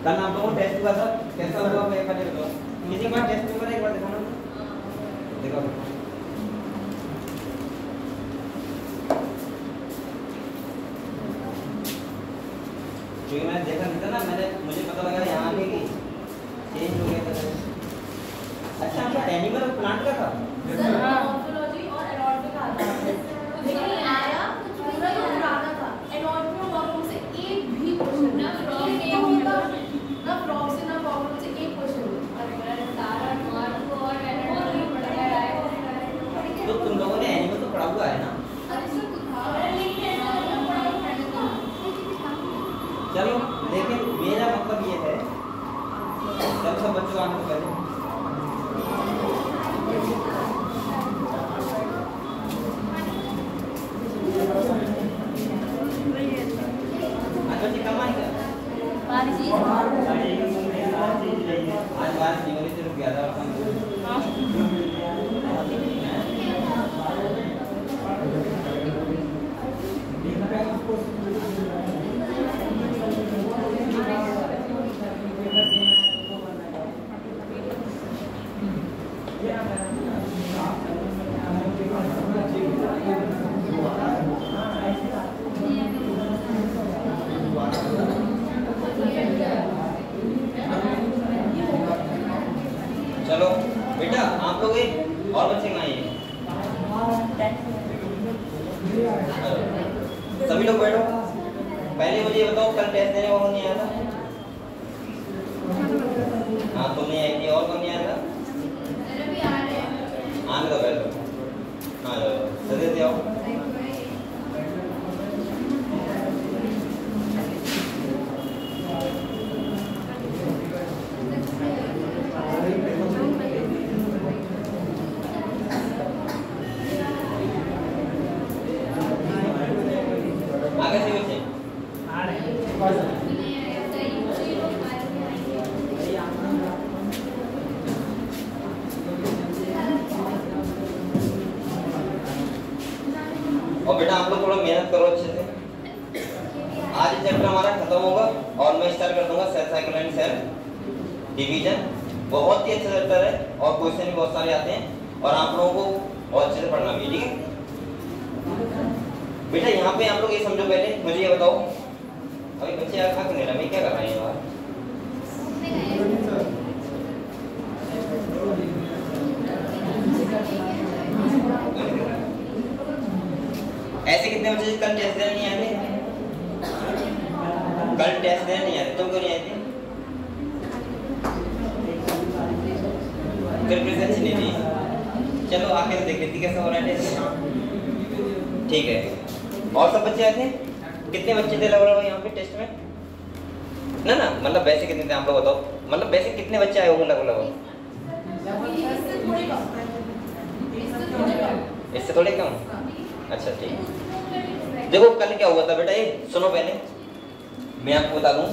कल आप लोगों को टेस्ट हुआ था, कैसा हुआ मैं पहले बताओ। किसी का टेस्ट पेपर है, एक बार दिखाना। देखो क्योंकि मैंने देखा नहीं था ना, मुझे पता लगा यहाँ आके कि चेंज हो गया था। अच्छा आपका एनिमल और प्लांट का था? मॉर्फोलॉजी और एनाटॉमी का था, लेकिन आया कुछ पूरा ही पुराना था। एनाटॉमी और मॉर्फोलॉजी से एक भी क्वेश्चन ना फ्रॉम से ना मॉर्फोलॉजी से एक क्वेश्चन और तारा मार्को और एनाटॉमी पढ़ाया है। तो तुम लोगों ने एनिमल तो पढ़ा हुआ है ना? अरे सब कुछ था लेकिन एनाटॉमी पढ़ा है। चलो लेकिन मेरा मतलब ये है, जब सब बच्चों आने से पहले कम आएगा आज बारिश जीवन से रुक गया था। चलो बेटा आप लोग और बच्चे कहाँ हैं? सभी लोग बैठो। पहले मुझे ये बताओ कल टेस्ट देने कौन नहीं आया था? हाँ तुम नहीं आई थी, और कौन नहीं आया था? आने दो बैठो। हाँ जाओ जल्दी से आओ। और बेटा आप लोग थोड़ा मेहनत करो अच्छे से। आज चैप्टर हमारा खत्म होगा और मैं स्टार्ट कर दूंगा cell cycle and cell division. बहुत ही अच्छा चैप्टर है और क्वेश्चन भी बहुत सारे आते हैं और आप लोगों को बहुत अच्छे से पढ़ना भी, ठीक है बेटा। यहाँ पे आप लोग ये समझो, पहले मुझे ये बताओ, अभी बच्चे यार खा नहीं रहे, मैं क्या कर रहे हैं यार? ऐसे कितने बच्चे कल टेस्ट देने नहीं आते? कल टेस्ट देने नहीं आते, तुम क्यों नहीं आए थे? प्रिपरेशन नहीं थी। चलो आके देख लेती कैसा हो रहा है टेस्ट। ठीक है, और सब बच्चे आए थे? कितने बच्चे थे लगभग यहाँ पे टेस्ट में? ना मतलब वैसे कितने थे आप लोग बताओ, मतलब वैसे कितने बच्चे आए होंगे लगभग? इससे थोड़े कम। अच्छा ठीक। देखो कल क्या हुआ था बेटा, ये सुनो पहले मैं आपको बता दूं,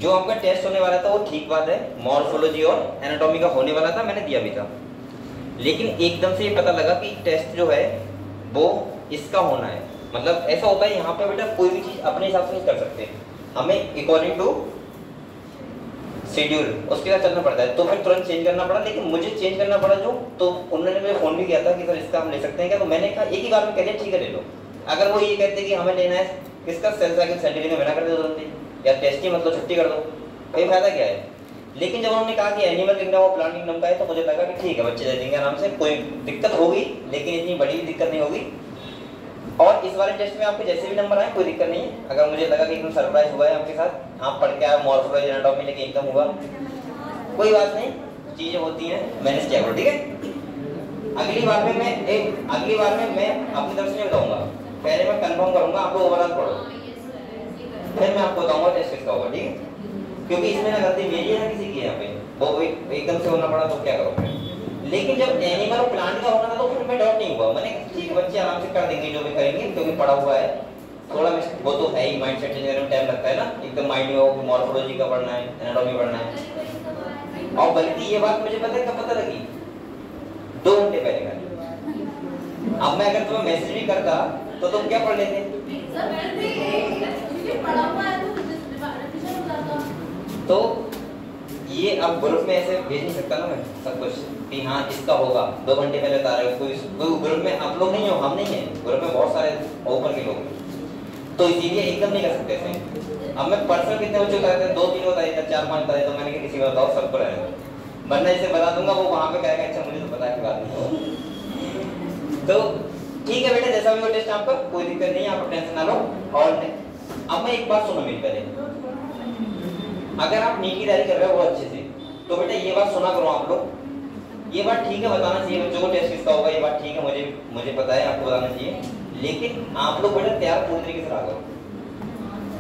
जो आपका टेस्ट होने वाला था वो ठीक बात है, मॉर्फोलॉजी और एनाटॉमी का होने वाला था, मैंने दिया भी था। लेकिन एकदम से ये पता लगा कि टेस्ट जो है वो इसका होना है। मतलब ऐसा होता है यहाँ पे बेटा, कोई भी चीज अपने हिसाब से नहीं कर सकते, हमें अकॉर्डिंग टू शेड्यूल उसके साथ चलना पड़ता है। तो फिर तुरंत चेंज करना पड़ा, लेकिन मुझे चेंज करना पड़ा जो, तो उन्होंने मुझे फोन भी किया था कि सर इसका हम ले सकते हैं क्या? तो मैंने कहा एक ही बार में कह दिया ठीक है ले लो। अगर वो ये कहते कि हमें लेना है किसका सेल साइकिल सेल डिवीजन, मना कर दे तुरंत ही, या टेस्ट ही मतलब छुट्टी कर दो, कोई फायदा क्या है। लेकिन जब उन्होंने कहा कि एनिमल किंगडम और प्लांट किंगडम का है, तो मुझे लगा कि ठीक है बच्चे दे देंगे आराम से, कोई दिक्कत होगी लेकिन इतनी बड़ी भी दिक्कत नहीं होगी। और इस वाले टेस्ट में आपके जैसे भी नंबर आए कोई दिक्कत नहीं है। अगर मुझे लगा कि एकदम सरप्राइज हुआ है आपके साथ, आप पढ़ के आए मॉर्फोलॉजी एनाटॉमी लेके एकदम हुआ, कोई बात नहीं, चीजें होती हैं, मैनेज किया करो, ठीक है। अगली बार में मैं अपनी तरफ से नहीं बताऊंगा, पहले मैं कंफर्म करूंगा, आप लोग ओवरऑल पढ़ो, फिर मैं आपको बताऊंगा टेस्ट किसका होगा, ठीक है। क्योंकि इसमें ना गलती मेरी है ना किसी की, यहाँ पे वो एकदम से होना पड़ा तो क्या करोगे। लेकिन जब एनिमल और प्लांट का होना था तो फिर मैं डाउट नहीं हुआ, मैंने ठीक बच्चे आराम से कर देंगे जो भी करेंगे, क्योंकि पढ़ा हुआ है। थोड़ा वो तो है ही, माइंड सेट चेंज करने में टाइम लगता है ना, एकदम माइंड में हो मॉर्फोलॉजी का पढ़ना है, एनाटॉमी पढ़ना है। और बल्कि ये बात मुझे पता है कब पता लगी, 2 घंटे पहले का। अब मैं अगर तुम्हें मैसेज भी करता तो तुम क्या पढ़ लेते? तो ये अब ग्रुप में ऐसे भेज नहीं सकता ना मैं सब कुछ कि हाँ इसका होगा 2 घंटे पहले बता रहे हो। कोई ग्रुप में आप लोग नहीं हो, हम नहीं है, ग्रुप में बहुत सारे ऊपर के लोग हैं, तो इसीलिए एकदम नहीं कर सकते ऐसे। अब मैं पर्सनल कितने बच्चों को बताते 2-3 बता देता, 4-5 बता देता, तो मैंने कहा किसी को बताओ सबको रहेगा, वरना इसे बता दूंगा वो वहाँ पे कहेगा अच्छा मुझे तो पता है बात नहीं। तो ठीक है बेटा, जैसा भी हो टेस्ट आपका, कोई दिक्कत नहीं है, आप टेंशन ना लो। और अब मैं एक बात सुनो मेरी पहले, अगर आप नीट की तैयारी कर रहे हो बहुत अच्छे से, तो बेटा ये बात सुना करो आप लोग, ये बात ठीक है बताना चाहिए बच्चों को टेस्ट किसका होगा, ये बात ठीक है, मुझे पता है आपको बताना चाहिए, लेकिन आप लोग बेटा तैयार पूरी तरीके से रहा करो।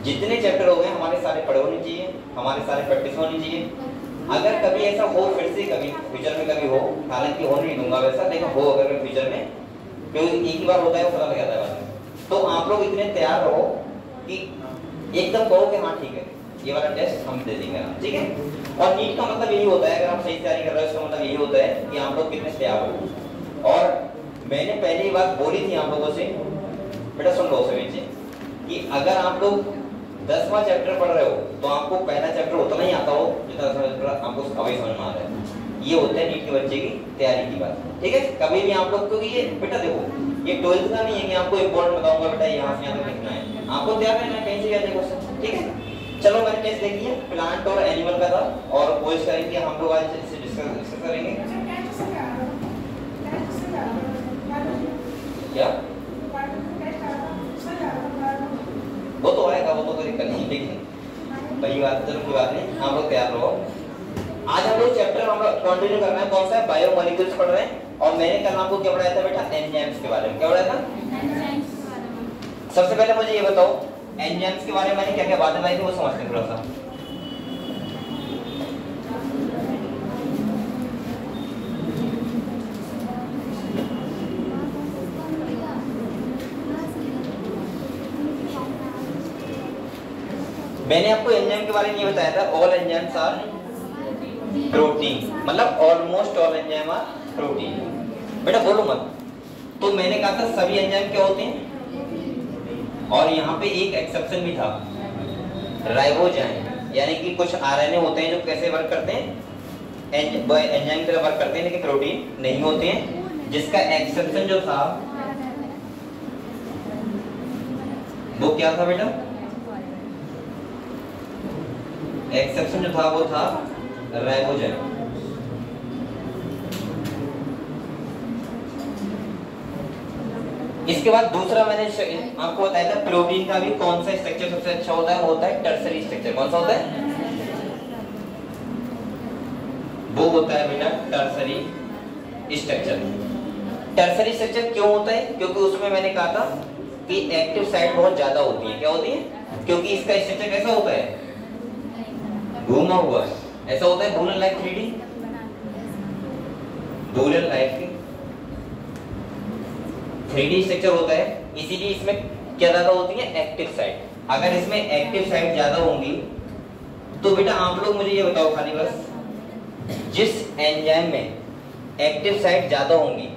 जितने चैप्टर हो गए हमारे सारे पढ़े होने चाहिए, हमारे सारे प्रैक्टिस होनी चाहिए। अगर कभी ऐसा हो फिर से कभी फ्यूचर में कभी हो, हालांकि हो नहीं दूंगा वैसा, लेकिन हो अगर फ्यूचर में, क्योंकि एक ही बार होता है वो पता लग जाता है बाद में, तो आप लोग इतने तैयार रहो कि एकदम कहो कि हाँ ठीक है ये वाला टेस्ट हम दे देंगे, ठीक है। और नीट का मतलब यही होता है, अगर आप सही तैयारी कर रहे हो इसका मतलब यही होता है कि आप लोग कितने तैयार हो। और मैंने पहले ही बात बोली थी आप लोगों से, बेटा सुन लो उसे नीचे, कि अगर आप लोग 10वां चैप्टर पढ़ रहे हो तो आपको पहला चैप्टर उतना ही आता हो जितना 10वां चैप्टर आपको अभी समझ में आ रहा है। ये होता है नीट के बच्चे की तैयारी की बात, ठीक है। कभी भी आप लोग, क्योंकि ये बेटा देखो ये 12th का नहीं है कि आपको इंपॉर्टेंट बताऊंगा बेटा यहाँ से यहाँ तक लिखना है, आपको तैयार रहना है कहीं से भी आ जाए क्वेश्चन, ठीक है। चलो मैंने टेस्ट देख लिया, प्लांट और एनिमल का था, और कोर्स करेंगे हम लोग आज इसे डिस्कस करेंगे। क्या वो तो आएगा, वो तो कोई दिक्कत नहीं, लेकिन वही बात चलो कोई बात नहीं, हम लोग तैयार रहो। आज हम लोग चैप्टर हम लोग कंटिन्यू करना है, कौन सा है, बायोमोलिक्यूल्स पढ़ रहे हैं। और मैंने कल आपको क्या पढ़ाया था बेटा, एंजाइम्स के बारे में। क्या पढ़ाया था? सबसे पहले मुझे ये बताओ एंजाइम्स के बारे में मैंने क्या क्या बातें बताई थी वो समझते हैं थोड़ा सा। मैंने आपको एंजाइम के बारे में ये बताया था, ऑल एंजाइम्स आर प्रोटीन, मतलब almost all enzyme are protein. बेटा बोलो मत। तो मैंने कहा था सभी एंजाइम क्या होते हैं, और यहाँ पे एक एक्सेप्शन भी था, राइबोजाइम, यानी कि कुछ आरएनए होते हैं जो कैसे वर्क करते हैं, एंजाइम की तरह वर्क करते हैं लेकिन प्रोटीन नहीं होते हैं। जिसका एक्सेप्शन जो था वो क्या था बेटा, एक्सेप्शन जो था वो था राइबोजाइम। इसके बाद दूसरा मैंने आपको बताया था प्रोटीन का भी कौन सा स्ट्रक्चर सबसे अच्छा होता है, वो होता है टर्सरी स्ट्रक्चर। कौन सा होता है? वो होता है बेटा टर्सरी स्ट्रक्चर। टर्सरी स्ट्रक्चर क्यों होता है? क्योंकि उसमें मैंने कहा था कि एक्टिव साइट बहुत ज्यादा होती है। क्या होती है? क्योंकि इसका स्ट्रक्चर कैसा होता है, घूमा हुआ, ऐसा होता है Boolean like 3D, Boolean like 3D structure होता है, इसीलिए इसमें क्या ज्यादा होती है, एक्टिव साइट। अगर इसमें एक्टिव साइट ज्यादा होंगी तो बेटा आप लोग मुझे ये बताओ खाली बस, जिस एंजाइम में एक्टिव साइट ज्यादा होंगी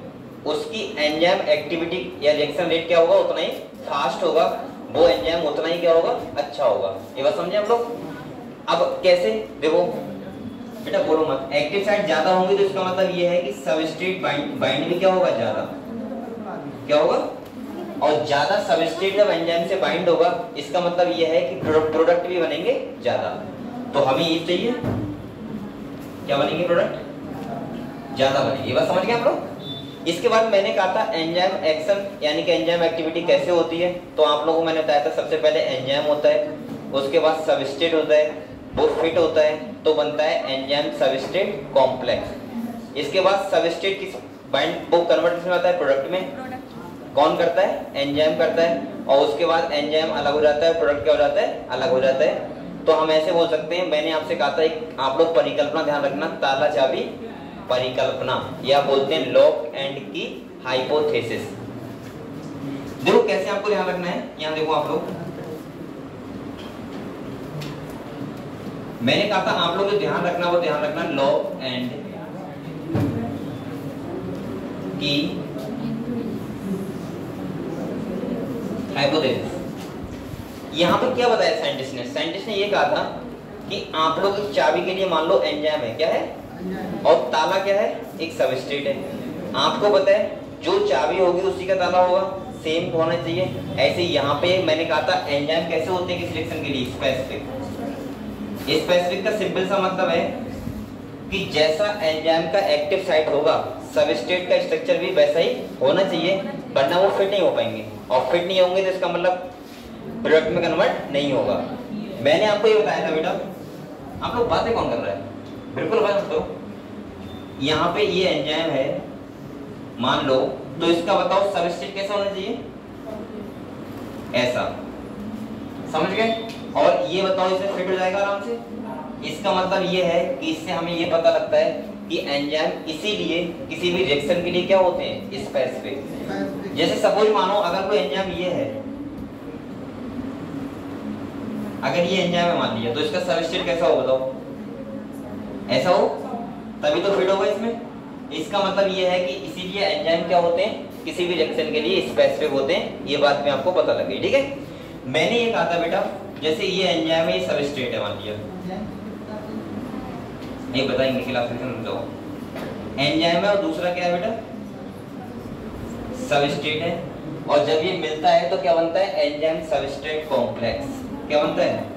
उसकी एंजाइम एक्टिविटी या रिएक्शन रेट क्या होगा, उतना ही फास्ट होगा, वो एंजाइम उतना ही क्या होगा, अच्छा होगा। ये बात समझे आप लोग? अब कैसे, देखो बेटा बोलो मत, एक्टिव साइट ज्यादा होंगी तो इसका मतलब ये है कि सबस्ट्रेट बाइंड भी क्या होगा, ज्यादा क्या होगा, और ज्यादा सबस्ट्रेट जब एंजाइम से बाइंड होगा इसका मतलब ये है कि प्रोडक्ट भी बनेंगे ज्यादा। तो हमें ये चाहिए, क्या बनेंगे, प्रोडक्ट ज्यादा बनेंगे। ये बात समझ गए आप लोग? इसके बाद मैंने कहा था एंजाइम एक्शन यानी कि एंजाइम एक्टिविटी कैसे होती है, तो आप लोगों को मैंने बताया था सबसे पहले एंजाइम होता है, उसके बाद सबस्ट्रेट होता है, वो फिट होता है तो बनता है एंजाइम सबस्ट्रेट कॉम्प्लेक्स। इसके बाद सबस्ट्रेट की बाइंड वो कन्वर्ट में आता है प्रोडक्ट में, कौन करता है, एंजाइम करता है, और उसके बाद एंजाइम अलग हो जाता है, प्रोडक्ट क्या हो जाता है, अलग हो जाता है। तो हम ऐसे बोल सकते हैं, मैंने आपसे कहा था एक आप लोग परिकल्पना ध्यान रखना, ताला चाबी परिकल्पना, या बोलते हैं लॉक एंड की हाइपोथेसिस। देखो कैसे आपको ध्यान रखना है, यहाँ देखो आप लोग, मैंने कहा था आप लोग जो ध्यान रखना वो ध्यान रखना लॉक एंड की हाइपोथेसिस। यहाँ पे क्या बताया साइंटिस्ट ने ये कहा था कि आप लोग एक चाबी के लिए मान लो एंजाइम है, क्या है, और ताला क्या है, एक सबस्ट्रेट है। आपको पता है जो चाबी होगी उसी का ताला होगा, सेम होना चाहिए। ऐसे यहाँ पे मैंने कहा था एंजाइम कैसे होते हैं किस रिएक्शन के लिए, स्पेसिफिक। स्पेसिफिक का सिंपल सा मतलब है कि जैसा एंजाइम का एक्टिव साइट होगा सबस्ट्रेट का स्ट्रक्चर भी वैसा ही होना चाहिए, वरना वो फिट नहीं हो पाएंगे, और फिट नहीं होंगे तो इसका मतलब प्रोडक्ट में कन्वर्ट नहीं होगा। मैंने आपको ये बताया था बेटा, आप लोग बातें कौन कर रहा है, बिल्कुल बात दो। यहाँ पे ये एंजाइम है मान लो, तो इसका बताओ सबस्ट्रेट कैसा होना चाहिए, ऐसा, समझ गए। और ये बताओ इसमें फिट हो जाएगा आराम से। इसका मतलब ये है कि इससे हमें ये पता लगता है कि एंजाइम इसीलिए किसी भी रिएक्शन के लिए क्या होते हैं, स्पेसिफिक। जैसे सपोज मानो अगर कोई एंजाइम ये है, अगर ये एंजाइम है मान लिया, तो इसका सबस्ट्रेट कैसा हो बताओ, ऐसा हो, तभी तो फिट होगा इसमें। इसका मतलब ये है कि इसीलिए एंजाइम क्या होते हैं, किसी भी रिएक्शन के लिए स्पेसिफिक होते हैं। ये बात में आपको पता लग गई, ठीक है। मैंने ये कहा था बेटा, जैसे ये एंजाइम है, ये सबस्ट्रेट है मान लिया, ये बताएंगे क्लास में समझाओ। एंजाइम है और दूसरा क्या है बेटा, सबस्ट्रेट है, और जब ये मिलता है तो क्या बनता है, एंजाइम सबस्ट्रेट कॉम्प्लेक्स। क्या बनता है,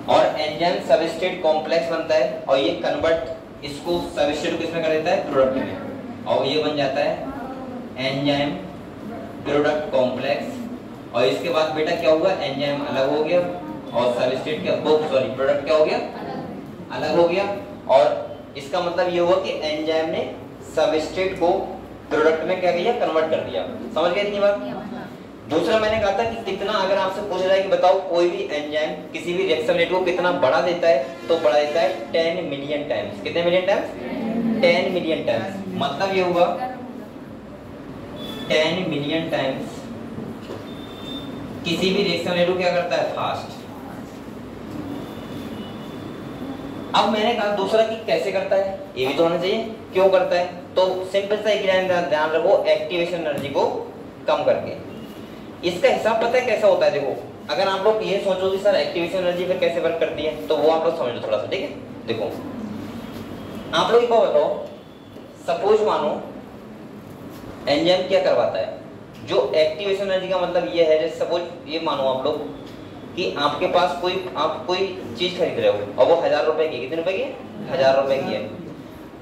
और एंजाइम सबस्ट्रेट कॉम्प्लेक्स बनता है, और ये कन्वर्ट इसको सबस्ट्रेट को किसमें कर देता है, प्रोडक्ट में, और ये बन जाता है एंजाइम प्रोडक्ट कॉम्प्लेक्स। और इसके बाद बेटा क्या हुआ, एंजाइम अलग हो गया और सबस्ट्रेट क्या, प्रोडक्ट क्या हो गया, अलग हो गया। और इसका मतलब ये हुआ कि एंजाइम ने सबस्ट्रेट को प्रोडक्ट में क्या किया, कन्वर्ट कर दिया। समझ गए इतनी बात। दूसरा मैंने कहा था कि कितना, अगर आपसे पूछा जाए कि बताओ कोई भी एंजाइम किसी भी रिएक्शन रेट को कितना बढ़ा देता है, तो बढ़ा देता है 10 मिलियन टाइम्स। कितने मिलियन टाइम्स, 10 मिलियन टाइम्स। मतलब ये हुआ 10 मिलियन टाइम्स किसी भी रिएक्शन रेट को क्या करता है, फास्ट। अब मैंने कहा दूसरा कि कैसे करता है, ये भी तो होना चाहिए, क्यों करता है। तो सिंपल सा एक ध्यान रखो, एक्टिवेशन एनर्जी को कम करके। इसका हिसाब पता है कैसा होता है, देखो अगर आप लोग ये सोचो कि सर एक्टिवेशन एनर्जी फिर कैसे वर्क करती है, तो वो आप लोग समझ लो थोड़ा सा, ठीक है। देखो आप लोग को बताओ, सपोज मानो एंजाइम क्या करवाता है, जो एक्टिवेशन एनर्जी का मतलब ये है, जैसे सपोज ये मानो आप लोग कि आपके पास आप कोई चीज खरीद रहे हो और वो 1000 रुपए की, कितने रुपए की, 1000 रुपए की है।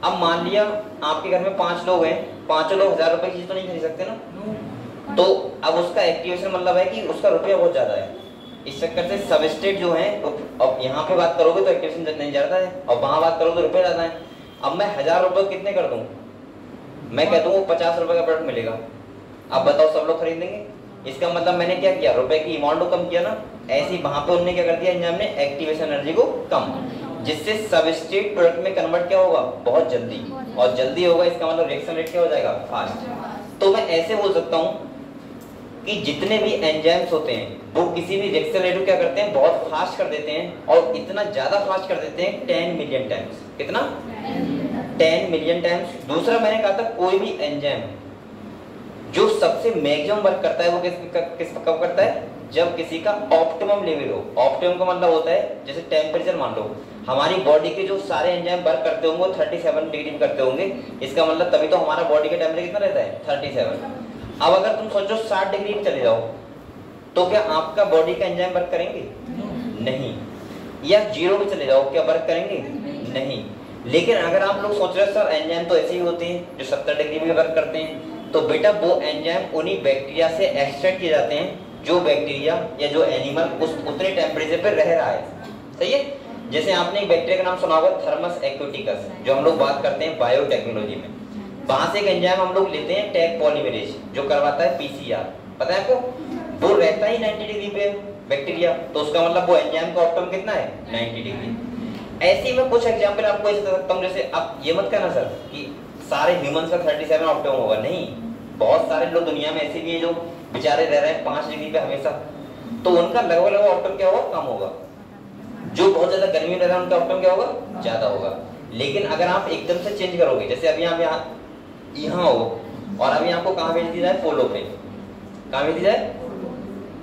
अब मान लिया आपके घर में 5 लोग हैं, 5 लोग 1000 रुपए की चीज तो नहीं खरीद सकते ना, तो अब उसका एक्टिवेशन मतलब है कि उसका रुपया बहुत ज्यादा है। इस चक्कर से सबस्ट्रेट जो है, अब यहाँ पे बात करोगे तो एक्टिवेशन नहीं ज्यादा है, और वहां बात करोगे तो रुपया ज्यादा है। अब मैं 1000 रुपए कितने कर दूं, मैं कह दूं 50 रुपए का प्रोडक्ट मिलेगा। अब बताओ सब लोग खरीदेंगे, इसका मतलब मैंने क्या किया, रुपए की अमाउंट को कम किया ना। ऐसे ही वहां पे उन्होंने क्या कर दिया, एंजाइम ने एक्टिवेशन एनर्जी को कम, जिससे सबस्ट्रेट प्रोडक्ट में कन्वर्ट क्या होगा, बहुत जल्दी, और जल्दी होगा इसका मतलब रिएक्शन रेट क्या हो जाएगा, फास्ट। तो मैं ऐसे बोल सकता हूँ कि जितने भी एंजाइम्स होते हैं वो किसी भी रिएक्शन रेट को क्या करते हैं, बहुत फास्ट कर देते हैं, और इतना ज्यादा फास्ट कर देते हैं 10 मिलियन टाइम्स। कितना, 10 मिलियन टाइम्स। दूसरा मैंने कहा था कोई भी एंजाइम जो सबसे मैक्सिमम वर्क करता है वो किस कब करता है, जब किसी का ऑप्टिमम लेवल हो। ऑप्टिमम का मतलब होता है जैसे टेम्परेचर, मान लो हमारी बॉडी के जो सारे एंजाइम वर्क करते होंगे वो 37 डिग्री करते होंगे, इसका मतलब तभी तो हमारा बॉडी का टेम्परेचर कितना रहता है, 37। अब अगर तुम सोचो 60 डिग्री में चले जाओ, तो क्या आपका बॉडी का एंजाइम वर्क करेंगे, नहीं। या 0 पे चले जाओ, क्या वर्क करेंगे, नहीं। लेकिन अगर आप लोग सोच रहे हो सर एंजाइम तो ऐसे ही होते हैं जो 70 डिग्री में वर्क करते हैं, तो बेटा वो एंजाइम उन्हीं बैक्टीरिया से एक्सट्रैक्ट किए जाते हैं जो बैक्टीरिया या जो एनिमल उस उतने टेम्परेचर पे रह रहा है। सही है। जैसे आपने एक बैक्टीरिया का नाम सुना होगा, थर्मस एक्वेटिकस, जो हम लोग बात करते हैं बायोटेक्नोलॉजी में। वहां से एक एंजाइम हम लोग लेते हैं, टैग पॉलीमरेज, जो करवाता है पीसीआर। पता है आपको, वो रहता ही 90 डिग्री पे बैक्टीरिया, तो उसका मतलब वो एंजाइम का ऑप्टिमम कितना है, 90 डिग्री। ऐसे ही मैं कुछ एग्जांपल आपको ऐसे दे सकता हूं, जैसे आप ये मत कहना सर कि सारे ह्यूमंस का 37 ऑप्टिमम होगा, नहीं। बहुत सारे लोग दुनिया में ऐसे भी हैं जो बेचारे रह रहे हैं 5 डिग्री पे हमेशा, तो उनका लगभग ऑप्टिमम क्या होगा, कम होगा। जो बहुत ज्यादा गर्मी में रह रहा है उनका ऑप्टिमम क्या होगा, ज्यादा होगा। लेकिन अगर आप एकदम से चेंज करोगे, जैसे अभी आप यहाँ हो और अभी आपको कहाँ भेज दी जाए, पोलो पे, कहाँ भेज दी जाए,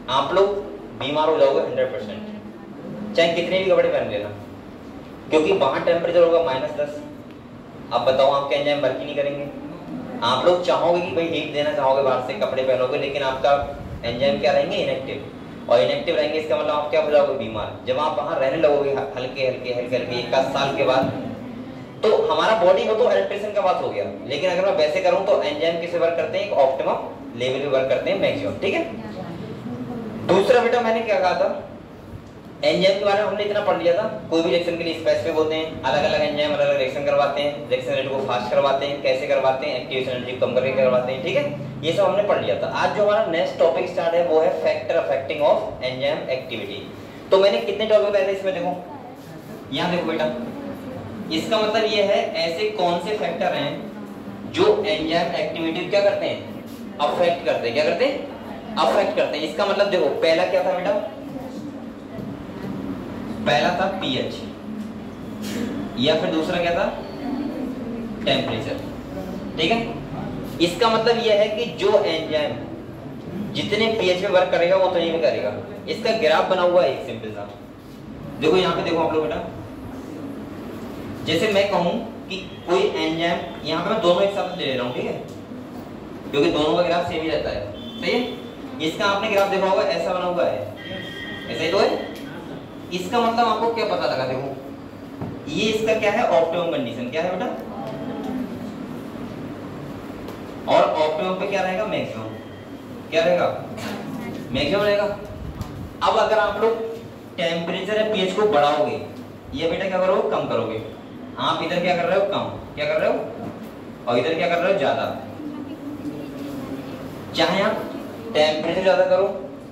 आप लोग बीमार हो जाओगे 100%, चाहे कितने भी कपड़े पहन लेना, क्योंकि वहां टेम्परेचर होगा -10। अब बताओ आपके एंजाइम वर्क ही नहीं करेंगे। आप लोग चाहोगे कि भाई हीट देना चाहोगे, बाहर से कपड़े पहनोगे, लेकिन आपका एंजाइम क्या रहेंगे, इनएक्टिव, और इनएक्टिव रहेंगे इसका मतलब आप क्या हो जाओगे, बीमार। जब आप वहां रहने लगोगे हल्के हल्के हल्के हल्के 1 साल के बाद, तो हमारा बॉडी वो तो एडेप्टेशन का बात हो गया, लेकिन अगर मैं वैसे करूं तो एंजाइम किसे वर्क करते हैं, एक ऑप्टिमम लेवल पे वर्क करते हैं, मैक्सिमम। ठीक है। दूसरा बेटा मैंने क्या कहा था, एंजाइम के बारे में हमने इतना पढ़ लिया था, कोई भी रिएक्शन के लिए स्पेसिफिक होते हैं, अलग अलग एंजाइम अलग अलग रिएक्शन करवाते हैं, रिएक्शन रेट को फास्ट करवाते हैं, कैसे करवाते हैं, एक्टिवेशन एनर्जी कम करके करवाते हैं। ठीक है, ये सब हमने पढ़ लिया था। आज जो हमारा नेक्स्ट टॉपिक स्टार्ट है वो है factor affecting of enzyme activity. तो मैंने कितने टॉपिक बताए थे इसमें, देखो यहाँ देखो बेटा, इसका मतलब ये है ऐसे कौन से फैक्टर हैं जो एंजाइम एक्टिविटी क्या करते हैं, अफेक्ट करते हैं। क्या करते हैं, अफेक्ट करते हैं। इसका मतलब देखो, पहला क्या था बेटा, पहला था पीएच, या फिर दूसरा क्या था, टेम्परेचर। ठीक है, इसका मतलब यह है कि जो एंजाइम जितने पीएच पे वर्क करेगा वो उतने में करेगा। इसका ग्राफ बना हुआ है एक सिंपल सा, देखो यहाँ पे देखो आप लोग बेटा, जैसे मैं कहूं कि कोई एंजाइम, यहाँ पे मैं दोनों एक साथ ले रहा हूँ, ठीक है, क्योंकि दोनों का ग्राफ सेम ही रहता है। सही है, इसका आपने ग्राफ देखा होगा, ऐसा बना हुआ है, ऐसा ही तो है। इसका मतलब आपको क्या पता लगा, देखो ये इसका क्या है, ऑप्टिमम कंडीशन। क्या है बेटा, और ऑप्टिमम पे क्या रहेगा, मैक्सिमम। क्या रहेगा, मैक्सिमम रहेगा। अब अगर आप लोग टेम्परेचर या पीएच को बढ़ाओगे, ये बेटा क्या करोगे, कम करोगे। आप इधर क्या कर रहे हो, कम, क्या कर रहे हो, और इधर क्या कर रहे हो, ज्यादा। चाहे आप टेम्परेचर ज्यादा करो,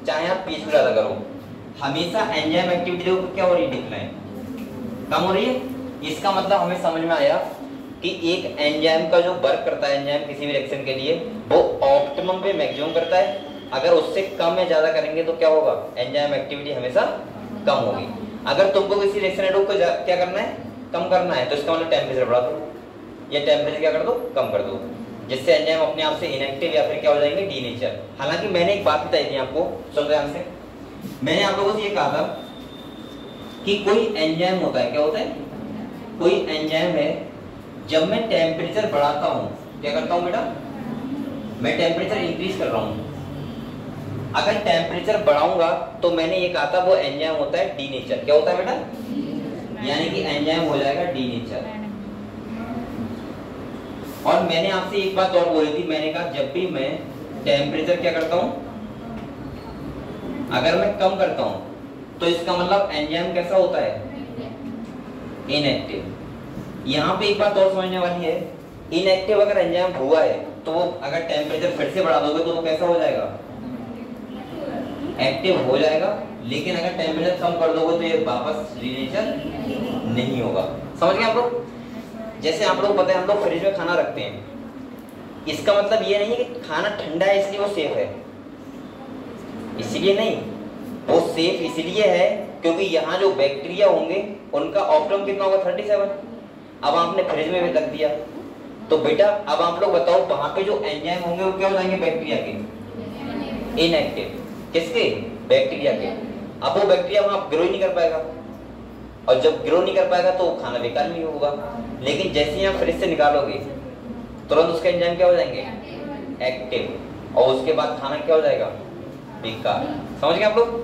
चाहे आप पीएच को ज्यादा करो, हमेशा एंजाइम एक्टिविटी देखो क्या हो रही है, डिक्लाइन, कम हो रही है। इसका मतलब हमें समझ में आया कि एक एंजाइम का जो वर्क करता है, एंजाइम किसी भी रिएक्शन के लिए, वो ऑप्टिमम पे मैक्सिमम करता है। अगर उससे कम या ज्यादा करेंगे तो क्या होगा, एंजाइम एक्टिविटी हमेशा कम होगी। अगर तुमको किसी रिएक्शन रेट को क्या करना है, कम करना है, तो इसका मतलब टेम्परेचर बढ़ा दो, या टेम्परेचर क्या कर दो, कम कर दो, जिससे एंजाइम अपने आप से इनएक्टिव या फिर क्या हो जाएंगे, डीनेचर। हालांकि मैंने एक बात बताई थी आपको, सुन ध्यान से, मैंने आप लोगों से ये कहा था कि कोई एंजाइम होता है, क्या होता है, कोई एंजाइम है, जब मैं टेम्परेचर बढ़ाता हूं, क्या करता हूं बेटा, मैं टेम्परेचर इंक्रीज कर रहा हूं। अगर टेम्परेचर बढ़ाऊंगा तो मैंने ये कहा था वो एंजाइम होता है डीनेचर। क्या होता है बेटा, यानी कि एंजाइम हो जाएगा डीनेचर। और मैंने आपसे एक बात और बोली थी, मैंने कहा जब भी मैं टेम्परेचर क्या करता हूं, अगर मैं कम करता हूं तो इसका मतलब एंजाइम कैसा होता है, इनएक्टिव। यहाँ पे एक बात और समझने वाली है, इनएक्टिव अगर एंजाइम हुआ है तो अगर टेम्परेचर फिर से बढ़ा दोगे तो वो कैसा हो जाएगा, एक्टिव हो जाएगा। लेकिन अगर टेम्परेचर कम कर दोगे तो ये वापस डीनेचर नहीं होगा। समझ गए आप लोग। जैसे आप लोग पता है हम लोग फ्रिज में खाना रखते हैं, इसका मतलब ये नहीं है कि खाना ठंडा है इसलिए वो सेफ है, इसलिए नहीं, वो सेफ इसलिए है क्योंकि यहाँ जो बैक्टीरिया होंगे उनका ऑप्टिमम कितना होगा, 37। अब आपने फ्रिज में रख दिया तो बेटा अब आप लोग बताओ वहां पे जो एंजाइम होंगे वो क्या हो जाएंगे, बैक्टीरिया के, इनएक्टिव। किसके, बैक्टीरिया के। अब वो बैक्टीरिया वहां ग्रो ही नहीं कर पाएगा, और जब ग्रो नहीं कर पाएगा तो खाना बेकार नहीं होगा। लेकिन जैसे ही आप फ्रिज से निकालोगे तुरंत उसके एंजाइम क्या हो जाएंगे, एक्टिव, और उसके बाद खाना क्या हो जाएगा, बेकार। समझ गए आप लोग।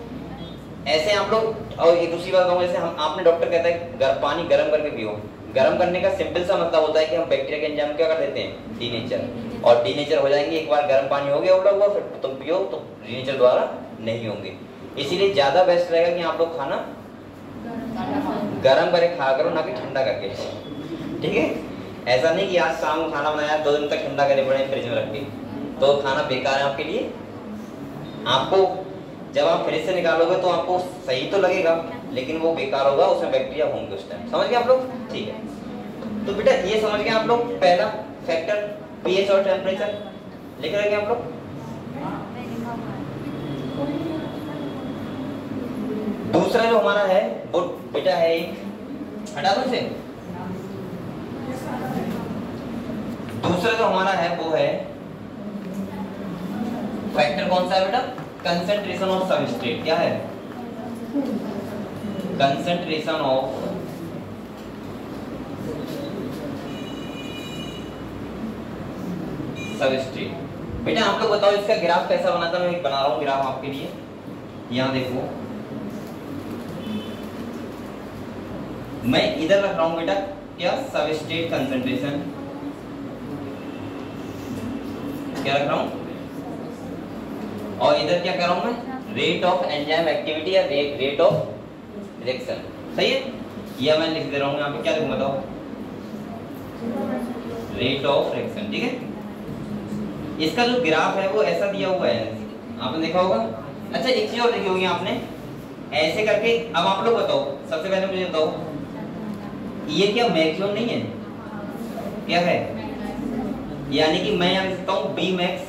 ऐसे आप लोग, और एक दूसरी बात कहूँ, जैसे हम आपने डॉक्टर कहता है पानी गर्म करके पियो, गर्म करने का सिंपल सा मतलब होता है कि हम बैक्टीरिया के एंजाइम क्या कर देते हैं, डीनेचर, और डीनेचर हो जाएंगे। एक बार गर्म पानी हो गया उबला हुआ, फिर तुम पियो तो डीनेचर द्वारा नहीं होंगे। इसीलिए ज्यादा बेस्ट रहेगा कि आप लोग खाना गर्म करके खा करो, ना कि ठंडा करके। ठीक है, ऐसा नहीं कि आज शाम को खाना बनाया 2 दिन तक ठंडा करे पड़े फ्रिज में रख के, तो खाना बेकार है आपके लिए। आपको जब आप फ्रिज से निकालोगे तो आपको सही तो लगेगा, लेकिन वो बेकार होगा, उसमें बैक्टीरिया होंगे उस टाइम। समझ गए आप लोग। ठीक है, तो बेटा ये समझ गए आप लोग, पहला फैक्टर पीएच और टेम्परेचर लिख रहे हैं आप लोग। दूसरा जो हमारा है वो बेटा है एक, हटा दो इसे, दूसरा जो हमारा है वो है फैक्टर, कौन सा है बेटा, कंसंट्रेशन ऑफ सबस्ट्रेट क्या है? Concentration of substrate. बेटा आप लोग बताओ इसका ग्राफ कैसा बनाता? मैं एक बना रहा हूँ ग्राफ आपके लिए। यहाँ देखो मैं इधर रख रहा हूँ बेटा क्या? सबस्ट्रेट कंसंट्रेशन क्या रख रहा हूँ, और इधर क्या कर रहा हूँ मैं? रेट ऑफ एंजाइम एक्टिविटी या रेट ऑफ रिएक्शन। सही है? या मैं लिख दे रहा हूँ यहाँ पे, क्या लिखूँ बताओ? Rate of reaction. ठीक है, इसका जो ग्राफ है वो ऐसा दिया हुआ है, आपने देखा होगा। अच्छा एक चीज और देखी होगी आपने, ऐसे करके। अब आप लोग बताओ, सबसे पहले मुझे बताओ ये क्या मैक्सिमम नहीं है? क्या है? यानी कि मैं यहाँ लिख सकता हूँ बी मैक्स,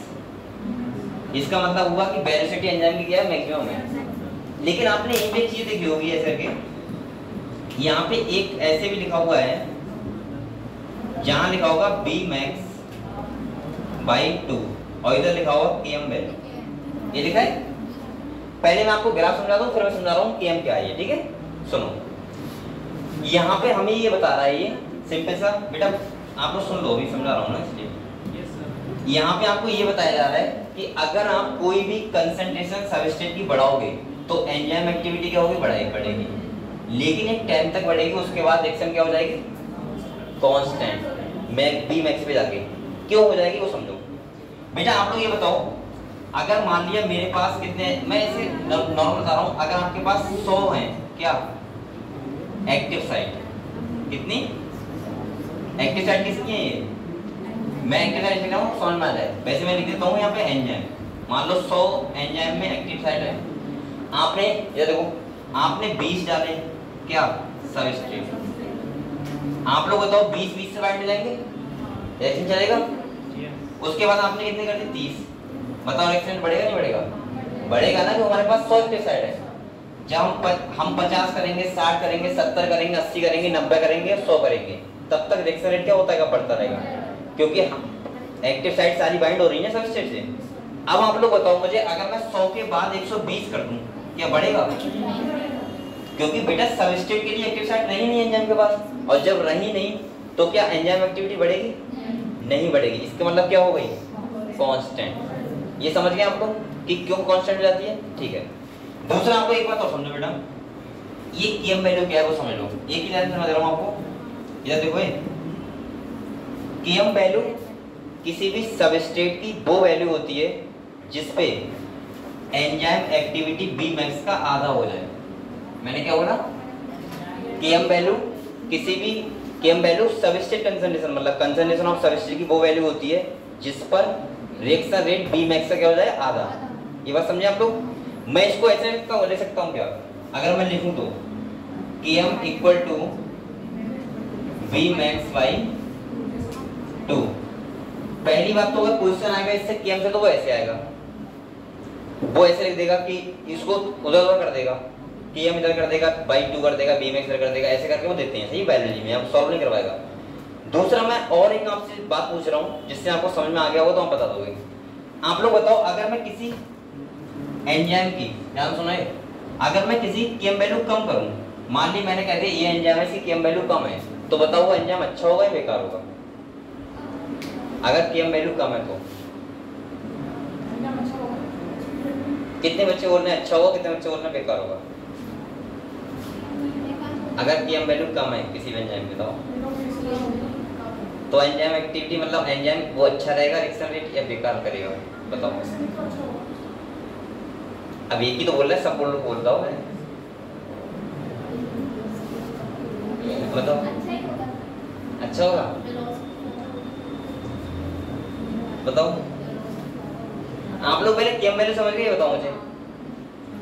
इसका मतलब हुआ कि वेलोसिटी एंजाइम की क्या है? मैक्सिमम है। लेकिन आपने एक चीज देखी होगी ऐसे करके, यहाँ पे एक ऐसे भी लिखा हुआ है जहाँ लिखा होगा बी मैक्स बाई 2 और इधर लिखा होगा केएम वैल्यू। ये लिखा है। पहले मैं आपको ग्राफ समझा दूं, फिर मैं समझा रहा हूँ केएम क्या है। ठीक है, सुनो। यहाँ पे हमें ये बता रहा है, ये सिंपल सा बेटा आप लोग सुन लो, अभी समझा रहा हूँ ना इसलिए। यहाँ पे आपको ये बताया जा रहा है कि अगर आप कोई भी कंसंट्रेशन सबस्ट्रेट की बढ़ाओगे तो एंजाइम एक्टिविटी क्या होगी? बढ़ेगी, लेकिन एक टाइम तक बढ़ेगी, उसके बाद रिएक्शन क्या हो जाएगी? कांस्टेंट बी मैक्स पे जाके क्यों हो जाएगी वो समझो। बेटा आप लोग ये बताओ, अगर मान लिया मेरे पास कितने, मैं ऐसे नॉर्मल बता रहा हूँ, अगर आपके पास 100 हैं क्या एक्टिव साइट, कितनी एक्टिव साइट किसकी है? ये मैं एक्टिव साइट लिख रहा हूँ, समझ में आ जाए। वैसे मैं लिख देता हूँ यहाँ पे एंजाइम, मान लो 100 एंजाइम में एक्टिव साइट है। आपने ये देखो, आपने 20 डाले क्या सबस्ट्रेट, आप लोग बताओ 20 से बाइंड हो जाएंगे, रिएक्शन चलेगा। उसके बाद आपने कितने कर दिए? 30। बताओ रिएक्शन बढ़ेगा नहीं बढ़ेगा? बढ़ेगा ना, जो हमारे पास 100 एक्टिव साइट है। जब हम 50 करेंगे, 60 करेंगे, 70 करेंगे, 80 करेंगे, 90 करेंगे, 100 करेंगे, तब तक रिएक्शन रेट क्या होता है? बढ़ता रहेगा, क्योंकि एक्टिव साइट सारी बाइंड हो रही है सबस्ट्रेट से। अब आप लोग बताओ मुझे, अगर मैं 100 के बाद 120 कर दूं, क्या बढ़ेगा? क्योंकि बेटा सबस्ट्रेट के लिए एक्टिव साइट रही नहीं एंजाइम के पास, और जब रही नहीं तो क्या एंजाइम एक्टिविटी बढ़ेगी? नहीं बढ़ेगी। इसका मतलब क्या हो गई? कांस्टेंट। ये समझ गए आप लोग कि क्यों कांस्टेंट हो जाती है? ठीक है। दूसरा आपको एक बात और समझो बेटा, ये केएम वैल्यू क्या है वो समझ लो। एक ही लाइन समझ रहा हूँ आपको, इधर देखो, ये केएम वैल्यू किसी भी सबस्ट्रेट की वो वैल्यू होती है जिसपे एंजाइम एक्टिविटी बी मैक्स का आधा हो जाए। मैंने क्या बोला? केएम वैल्यू किसी भी केएम वैल्यू सबस्ट्रेट कंसंट्रेशन, मतलब कंसंट्रेशन ऑफ सबस्ट्रेट की वो वैल्यू होती है जिस पर रिएक्शन रेट बी मैक्स का क्या हो जाए? आधा। ये बात समझे आप लोग? मैं इसको ऐसे ले सकता हूँ क्या? अगर मैं लिखूं तो KM equal to V max by 2। पहली बात तो अगर क्वेश्चन आएगा इससे केएम से तो वो ऐसे आएगा, वो ऐसे लिख देगा कि इसको उधर कर देगा, केएम इधर कर देगा, बाई 2 कर देगा, बी मैक्स इधर कर देगा, ऐसे करके वो देते हैं। सही, बायोलॉजी में आप सॉल्व नहीं करवाएगा। दूसरा मैं और एक आपसे बात पूछ रहा हूँ जिससे आपको समझ में आ गया हो तो आप बता दोगे। आप लोग बताओ, अगर मैं किसी एंजाइम की, ध्यान सुनाए, अगर मैं किसी केएम वैल्यू कम करूं, मान ली मैंने कह दिया ये एंजाइम है इसकी केएम वैल्यू कम है, तो बताओ वो एंजाइम अच्छा होगा या बेकार होगा? अगर केएम वैल्यू कम है तो कितने बच्चे बोल रहे हैं अच्छा होगा, कितने बच्चे बोल रहे हैं बेकार होगा? अगर केएम वैल्यू कम है किसी एंजाइम की तो एंजाइम एक्टिविटी, मतलब एंजाइम वो अच्छा रहेगा रिएक्शन रेट या बेकार करेगा? बताओ। अब एक ही तो बोल रहा है, सब बोलता हूँ मैं, बताओ। अच्छा होगा? बताओ आप लोग। पहले केएम वैल्यू समझ गए? बताओ मुझे।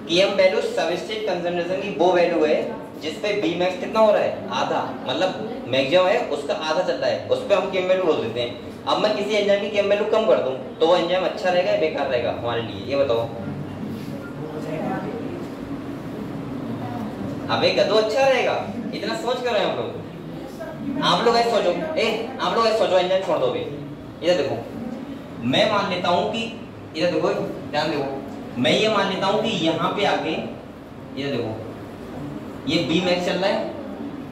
केएम वैल्यू सबस्ट्रेट कंसंट्रेशन की वो वैल्यू है जिस पे बी मैक्स कितना हो रहा है? आधा, मतलब मैक्सिमम है उसका आधा चल रहा है, उस पे हम केएम वैल्यू बोल देते हैं। अब मैं किसी एंजाइम की केएम वैल्यू कम कर दूं तो वो एंजाइम अच्छा रहेगा या बेकार रहेगा हमारे लिए? ये बताओ। अबे गधो, अच्छा रहेगा। इतना सोच कर रहे हैं आप लोग ऐसे सोचो, आप लोग ऐसे सोचो, एंजाइम छोड़ दो। इधर देखो, मैं मान लेता हूं कि, इधर देखो, ध्यान देखो, मैं ये मान लेता हूँ कि यहाँ पे आके ये देखो ये बी मैक्स चल रहा है,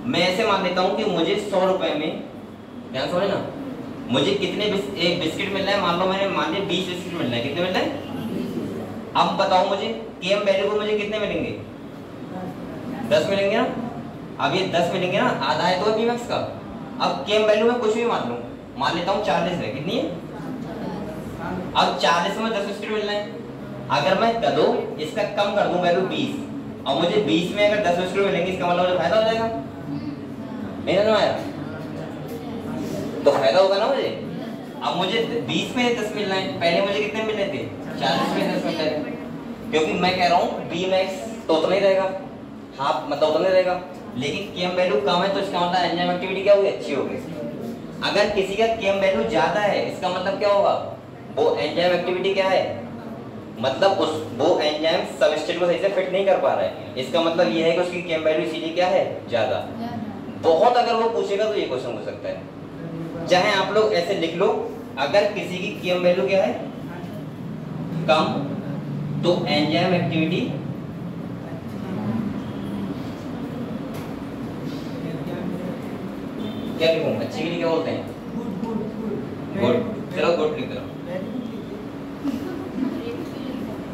मैं ऐसे मान लेता हूँ कि मुझे 100 रुपए में, ध्यान सुने ना, मुझे कितने एक बिस्किट मिल रहा है, मान लो मैंने मान लिया 20 बिस्किट मिल रहा है, कितने मिल रहे हैं? अब बताओ मुझे केएम वैल्यू को मुझे कितने मिलेंगे? 10 मिलेंगे ना। अब ये 10 मिलेंगे ना, आधा है तो बी मैक्स का। अब केएम वैल्यू में कुछ भी मान लूं, मान लेता हूँ 40 है, कितनी है? अब 40 में 10 बिस्किट मिल रहे हैं, अगर मैं दो इसका कम कर दूं वैल्यू 20 और मुझे 20 में अगर 10 बिस्किट मिलेंगे, इसका मतलब मुझे फायदा हो जाएगा, मेरा ना आया तो फायदा होगा ना मुझे। अब मुझे 20 में 10 मिल रहे हैं, पहले मुझे कितने मिल रहे थे? 40 में 10 मिल रहे थे, क्योंकि मैं कह रहा हूँ बी मैक्स तो उतना ही रहेगा, हाफ मतलब उतना ही रहेगा, लेकिन केएम वैल्यू कम है तो इसका मतलब एंजाइम एक्टिविटी क्या होगी? अच्छी होगी। अगर किसी का केएम वैल्यू ज्यादा है, इसका मतलब क्या होगा? वो एंजाइम एक्टिविटी क्या है? मतलब उस वो एंजाइम सबस्ट्रेट को सही से फिट नहीं कर पा रहा है, इसका मतलब ये है कि उसकी केएम वैल्यू इसीलिए क्या है? ज्यादा। बहुत अगर वो पूछेगा तो ये क्वेश्चन हो सकता है, चाहे आप लोग ऐसे लिख लो, अगर किसी की केएम वैल्यू क्या है? कम, तो एंजाइम एक्टिविटी क्या लिखूं? अच्छी के लिए क्या बोलते हैं? गुड। चलो गुड लिख दो,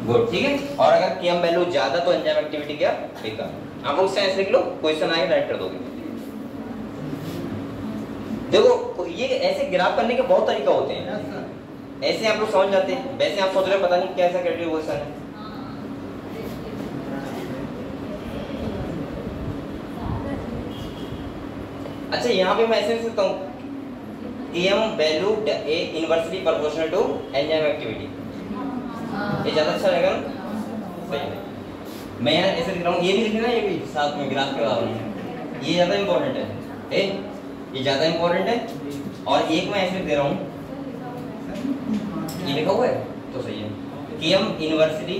गुड, ठीक है। और अगर केएम वैल्यू ज्यादा तो एंजाइम एक्टिविटी क्या? बेकार। आप लोग साइंस लिख लो, क्वेश्चन आएगा राइट कर दोगे। देखो ये ऐसे ग्राफ करने के बहुत तरीका होते हैं, ऐसे आप लोग समझ जाते हैं, वैसे आप सोच रहे पता नहीं कैसा क्राइटेरिया क्वेश्चन है। अच्छा यहाँ पे मैं ऐसे लिख सकता हूँ KM value inversely proportional to enzyme activity, ये ज्यादा अच्छा रहेगा ना? सही है। मैं यहाँ ऐसे लिख रहा हूँ, ये भी लिखना, ये भी साथ में ग्राफ के बराबर, ये ज्यादा इंपॉर्टेंट है, ये ज्यादा इंपॉर्टेंट है। और एक मैं ऐसे दे रहा हूँ, ये लिखा हुआ है तो सही है, केएम इनवर्सली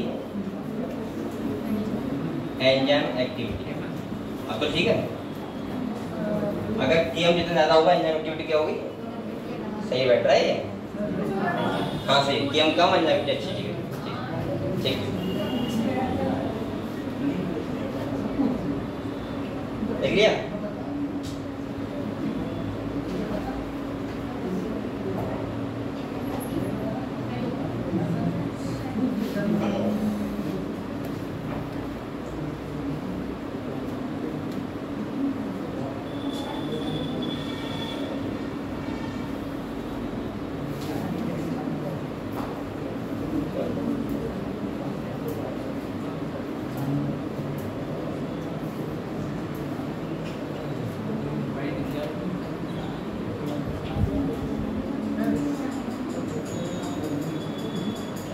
एंजाइम एक्टिविटी। अब तो ठीक है, अगर केएम जितना ज्यादा होगा एंजाइम एक्टिविटी क्या होगी? सही बैठ रहा है ये, हाँ सही, केएम कम एंजाइम एक्टिविटी अच्छी, ठीक है, देख लिया?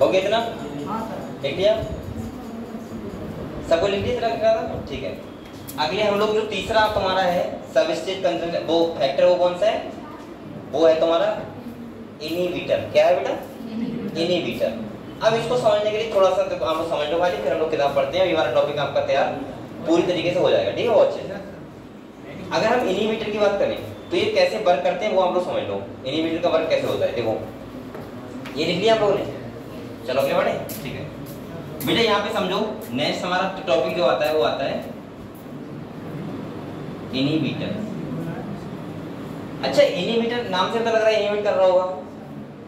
हो गया इतना? लिख लिया? सबको लिख लिया? ठीक है। अगले हम लोग जो तीसरा तुम्हारा है सबस्ट्रेट कंसंट्रेशन, वो फैक्टर वो कौन सा है? वो है तुम्हारा इनहिबिटर। क्या है बेटा? इनहिबिटर। अब इसको समझने के लिए थोड़ा सा आप लोग समझ लो वाली, फिर हम लोग किताब पढ़ते हैं, ये वाला टॉपिक आपका तैयार पूरी तरीके से हो जाएगा, ठीक है? बहुत अच्छे से। अगर हम इनहिबिटर की बात करें तो ये कैसे वर्क करते हैं वो आप लोग समझ लो। इनहिबिटर का वर्क कैसे होता है देखो, ये लिख लिया आप लोगों ने? चलो अगले बढ़े, ठीक है बेटा। यहाँ पे समझो नेक्स्ट हमारा टॉपिक जो आता है वो आता है इनहिबिटर। अच्छा इनहिबिटर नाम से पता लग रहा है इनहिबिट कर रहा होगा,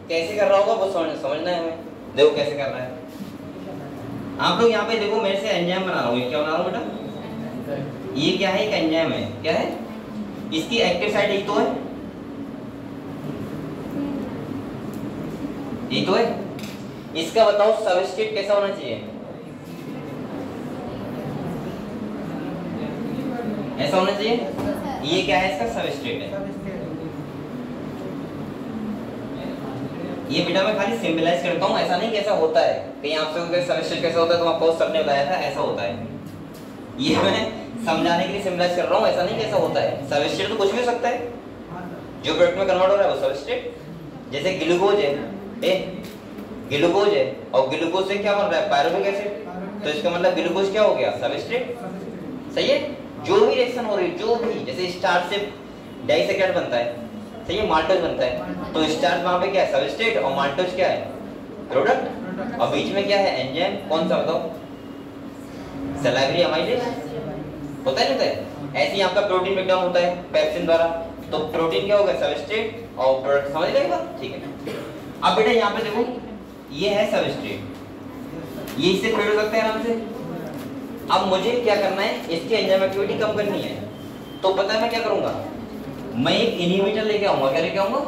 कैसे कर रहा होगा वो समझना है हमें। देखो कैसे कर रहा है, आप लोग यहाँ पे देखो मेरे से एंजाइम बना रहा हूँ। ये क्या बना रहा हूँ बेटा? ये क्या है? एक एंजाइम है। क्या है? इसकी एक्टिव साइट यही तो है, यही तो है। इसका बताओ सबस्ट्रेट कैसा होना चाहिए? ऐसा होना चाहिए। ये क्या है? इसका सबस्ट्रेट है। ये बेटा मैं खाली सिंपलाइज करता हूँ, ऐसा नहीं कैसा होता है। कहीं आपसे सबस्ट्रेट कैसा होता है तो आपको सर ने बताया था ऐसा होता है। ये मैं समझाने के लिए सिंपलाइज कर रहा हूँ, ऐसा नहीं कैसा होता है। सबस्ट्रेट तो कुछ भी हो सकता है, जो प्रोडक्ट में कन्वर्ट हो रहा है वो सबस्ट्रेट। जैसे ग्लूकोज है, ग्लूकोज है और ग्लूकोज से क्या बन रहा है? Pyruvic acid. तो इसका मतलब ग्लूकोज क्या हो गया? सबस्ट्रेट। सही है। जो भी रिएक्शन हो रही है, जो भी, जैसे स्टार्च से डाइसैकेराइड बनता है, सही है, माल्टोज बनता है, तो स्टार्च वहां पे क्या है? सबस्ट्रेट, और माल्टोज क्या है? प्रोडक्ट, और बीच में क्या है एंजाइम, कौन सा बताओ, सलाइवरी अमाइलेज होता है नहीं होता है। ऐसे ही आपका प्रोटीन ब्रेकडाउन होता है पेप्सिन द्वारा, तो प्रोटीन क्या होगा सबस्ट्रेट और प्रोडक्ट, समझ गए बात, ठीक है। अब बेटा यहाँ पे देखो ये है सबस्ट्रेट, ये इससे फेड हो सकते हैं आराम से। अब मुझे क्या करना है, इसकी एंजाइम एक्टिविटी कम करनी है, तो पता है मैं क्या करूंगा, मैं एक इनहिबिटर लेके आऊंगा। क्या लेके आऊंगा?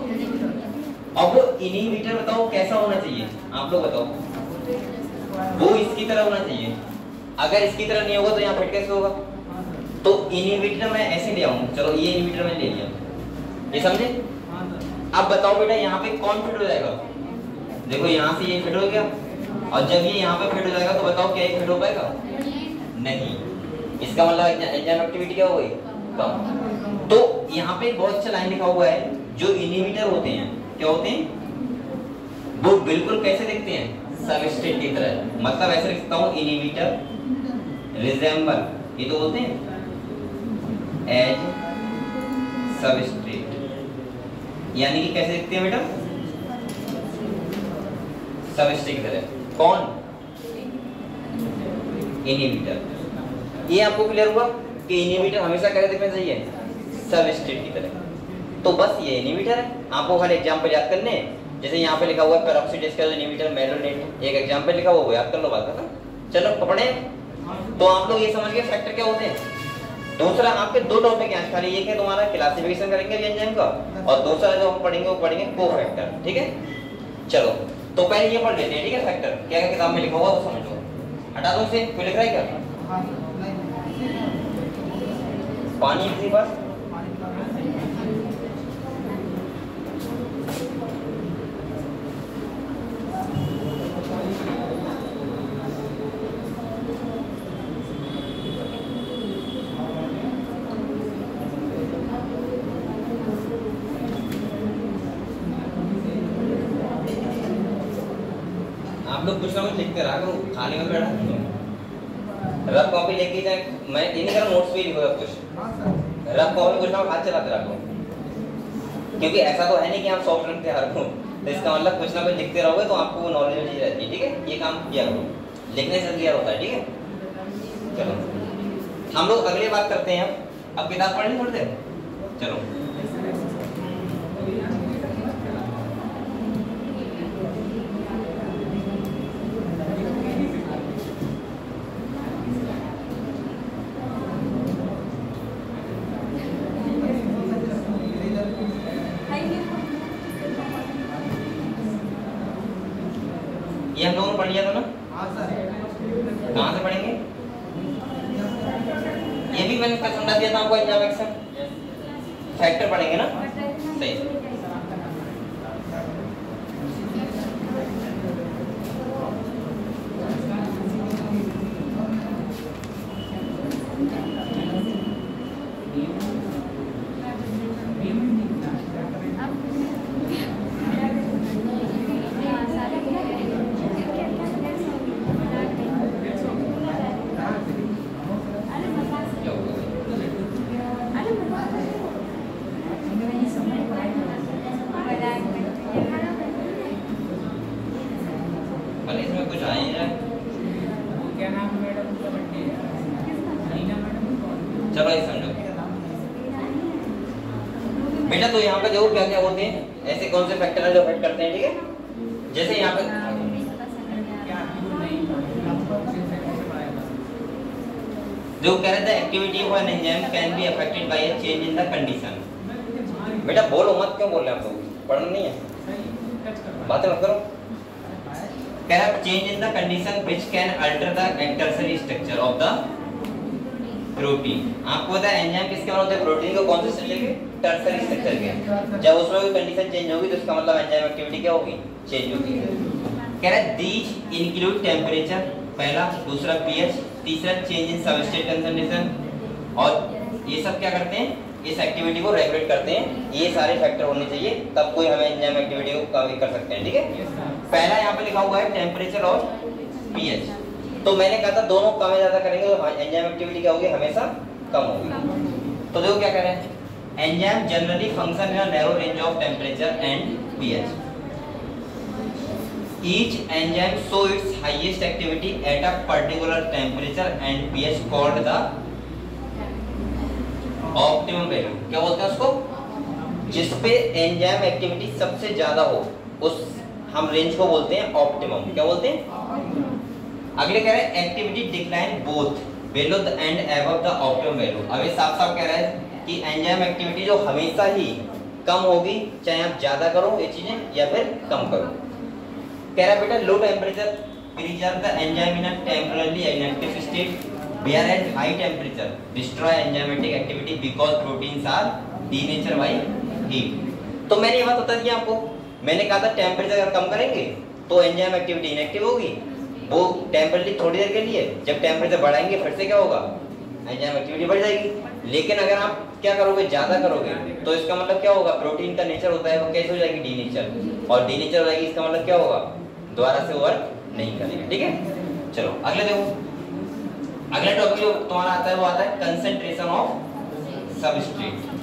अब इनहिबिटर बताओ कैसा होना चाहिए, आप लोग बताओ। वो इसकी तरह होना चाहिए, अगर इसकी तरह नहीं होगा तो यहाँ फिट कैसे होगा? तो इनहिबिटर मैं ऐसे ले आऊंगा, चलो ये इनहिबिटर मैंने ले लिया, ये समझे। अब बताओ बेटा यहाँ पे कौन फिट हो जाएगा, देखो यहाँ से ये फिट हो गया, और जब ये यहाँ पे फिट हो जाएगा तो बताओ क्या ये फिट हो पाएगा? नहीं। इसका मतलब एंजाइम एक्टिविटी क्या हो गई? कम। तो यहाँ पे बहुत अच्छा लाइन लिखा हुआ है, जो इनहिबिटर होते हैं क्या होते हैं, वो बिल्कुल कैसे दिखते हैं, सबस्ट्रेट की तरह। मतलब ऐसे लिखता हूँ, इनहिबिटर रिजेंबल, ये तो बोलते हैं एज सबस्ट्रेट, यानी कि कैसे दिखते हैं बेटा, सबस्ट्रेट की तरह। कौन? इनहिबिटर। ये आपको क्लियर हुआ कि इनहिबिटर हमेशा कैसे दिखना चाहिए, सबस्ट्रेट की तरह। तो बस ये इनहिबिटर है, आपको खाली एग्जांपल याद करने हैं। जैसे यहाँ पे लिखा हुआ है पेरोक्सीडेज का इनहिबिटर मेलोनेट, एक एग्जांपल लिखा हुआ है, वो याद कर लो, बात खत्म। चलो पढ़े, तो आप लोग ये समझ गए फैक्टर क्या होते हैं। दूसरा आपके दो टॉपिक हैं, खाली एक है तुम्हारा क्लासिफिकेशन करेंगे एंजाइम का, और दूसरा जो हम पढ़ेंगे वो पढ़ेंगे कोफैक्टर, ठीक है। चलो तो पहले ये पढ़ लेते हैं, ठीक है। फैक्टर क्या क्या किताब में लिखा हुआ वो समझ लो, हटा दो इसे, कोई लिख रहा है क्या? पानी किसी पास? आप लोग कुछ ना कुछ लिखते रहा करो, खाली में बैठा रफ कॉपी लेके जाए, मैं ये नहीं कर रहा नोट्स पे ही लिखो कुछ, रफ कॉपी कुछ ना कुछ हाथ चलाते रहो, क्योंकि ऐसा तो है नहीं कि आप सॉफ्ट रखते हर को, तो इसका मतलब कुछ ना कुछ लिखते रहोगे तो आपको वो नॉलेज मिल रहती है, ठीक है। ये काम किया करो, लिखने से क्लियर होता है, ठीक है। चलो हम लोग अगली बात करते हैं। अब किताब पढ़नी थोड़ी देर, चलो ये हम लोगों ने पढ़ लिया था ना? कहाँ से पढ़ेंगे? ये भी मैंने समझा दिया था आपको, एंजाइम एक्शन फैक्टर पढ़ेंगे ना, सही। चलो ये समझो बेटा, तो यहाँ पे देखो क्या क्या होते हैं, ऐसे कौन से फैक्टर है जो अफेक्ट करते हैं, ठीक है। जैसे यहाँ पे जो कह रहे थे activity of an enzyme can be affected by a change in the condition. बेटा बोलो मत, क्यों बोल रहे हैं आप लोग, पढ़ना नहीं है, बातें मत करो। कह रहा है change in the condition which can alter the tertiary structure of the protein. आपको पता है एंजाइम किसके बने होते हैं, प्रोटीन को, कौन से स्ट्रक्चर के, टर्शियरी स्ट्रक्चर के। जब उसमें कोई कंडीशन चेंज होगी तो इसका मतलब एंजाइम एक्टिविटी क्या होगी, चेंज होगी। कह रहा है दीज इंक्लूड टेंपरेचर, पहला, दूसरा पीएच, तीसरा चेंज इन सबस्ट्रेट कंसंट्रेशन, और ये सब क्या करते हैं, इस एक्टिविटी को रेगुलेट करते हैं। ये सारे फैक्टर होने चाहिए, तब कोई हमें एंजाइम एक्टिविटी को कम कर सकते हैं, ठीक है। पहला यहाँ पे लिखा हुआ है टेंपरेचर और पीएच, तो मैंने कहा था दोनों कम या ज्यादा करेंगे तो एंजाइम एक्टिविटी क्या होगी, हमेशा कम होगी। तो देखो क्या कह रहे हैं, enzyme generally function in a narrow range of temperature and pH. each enzyme show its highest activity at a particular temperature and pH called the optimum value। क्या बोलते हैं उसको? जिस पे एंजाइम एक्टिविटी सबसे ज्यादा हो उस हम रेंज को बोलते हैं ऑप्टिमम। क्या बोलते हैं? अगले कह रहे हैं activity decline both below the end above the optimum value. अब ये साफ साफ कह रहा है कि एंजाइम एक्टिविटी जो हमेशा ही कम होगी, चाहे आप ज्यादा करो ये चीजें या फिर कम करो। कह रहा है बेटा low temperature preserve the enzyme in a temporary inactive state where at high temperature destroy enzymatic activity because proteins are denatured by heat। तो मैंने ये बात बता दी आपको, मैंने कहा था टेम्परेचर अगर कम करेंगे तो एंजाइम एक्टिविटी इनएक्टिव होगी, वो टेम्पररी थोड़ी देर के लिए। जब टेम्परेचर बढ़ाएंगे फिर से क्या होगा? एंजाइम एक्टिविटी बढ़ जाएगी। लेकिन अगर आप क्या करोगे, ज्यादा करोगे, तो इसका मतलब क्या होगा? प्रोटीन का नेचर होता है वो कैसे हो जाएगी? डीनेचर। और डीनेचर हो जाएगी इसका मतलब क्या होगा? दोबारा से वर्क नहीं करेगा। ठीक है, चलो अगले देखो। अगला टॉपिक जो तुम्हारा आता है वो आता है कंसंट्रेशन ऑफ सबस्ट्रेट।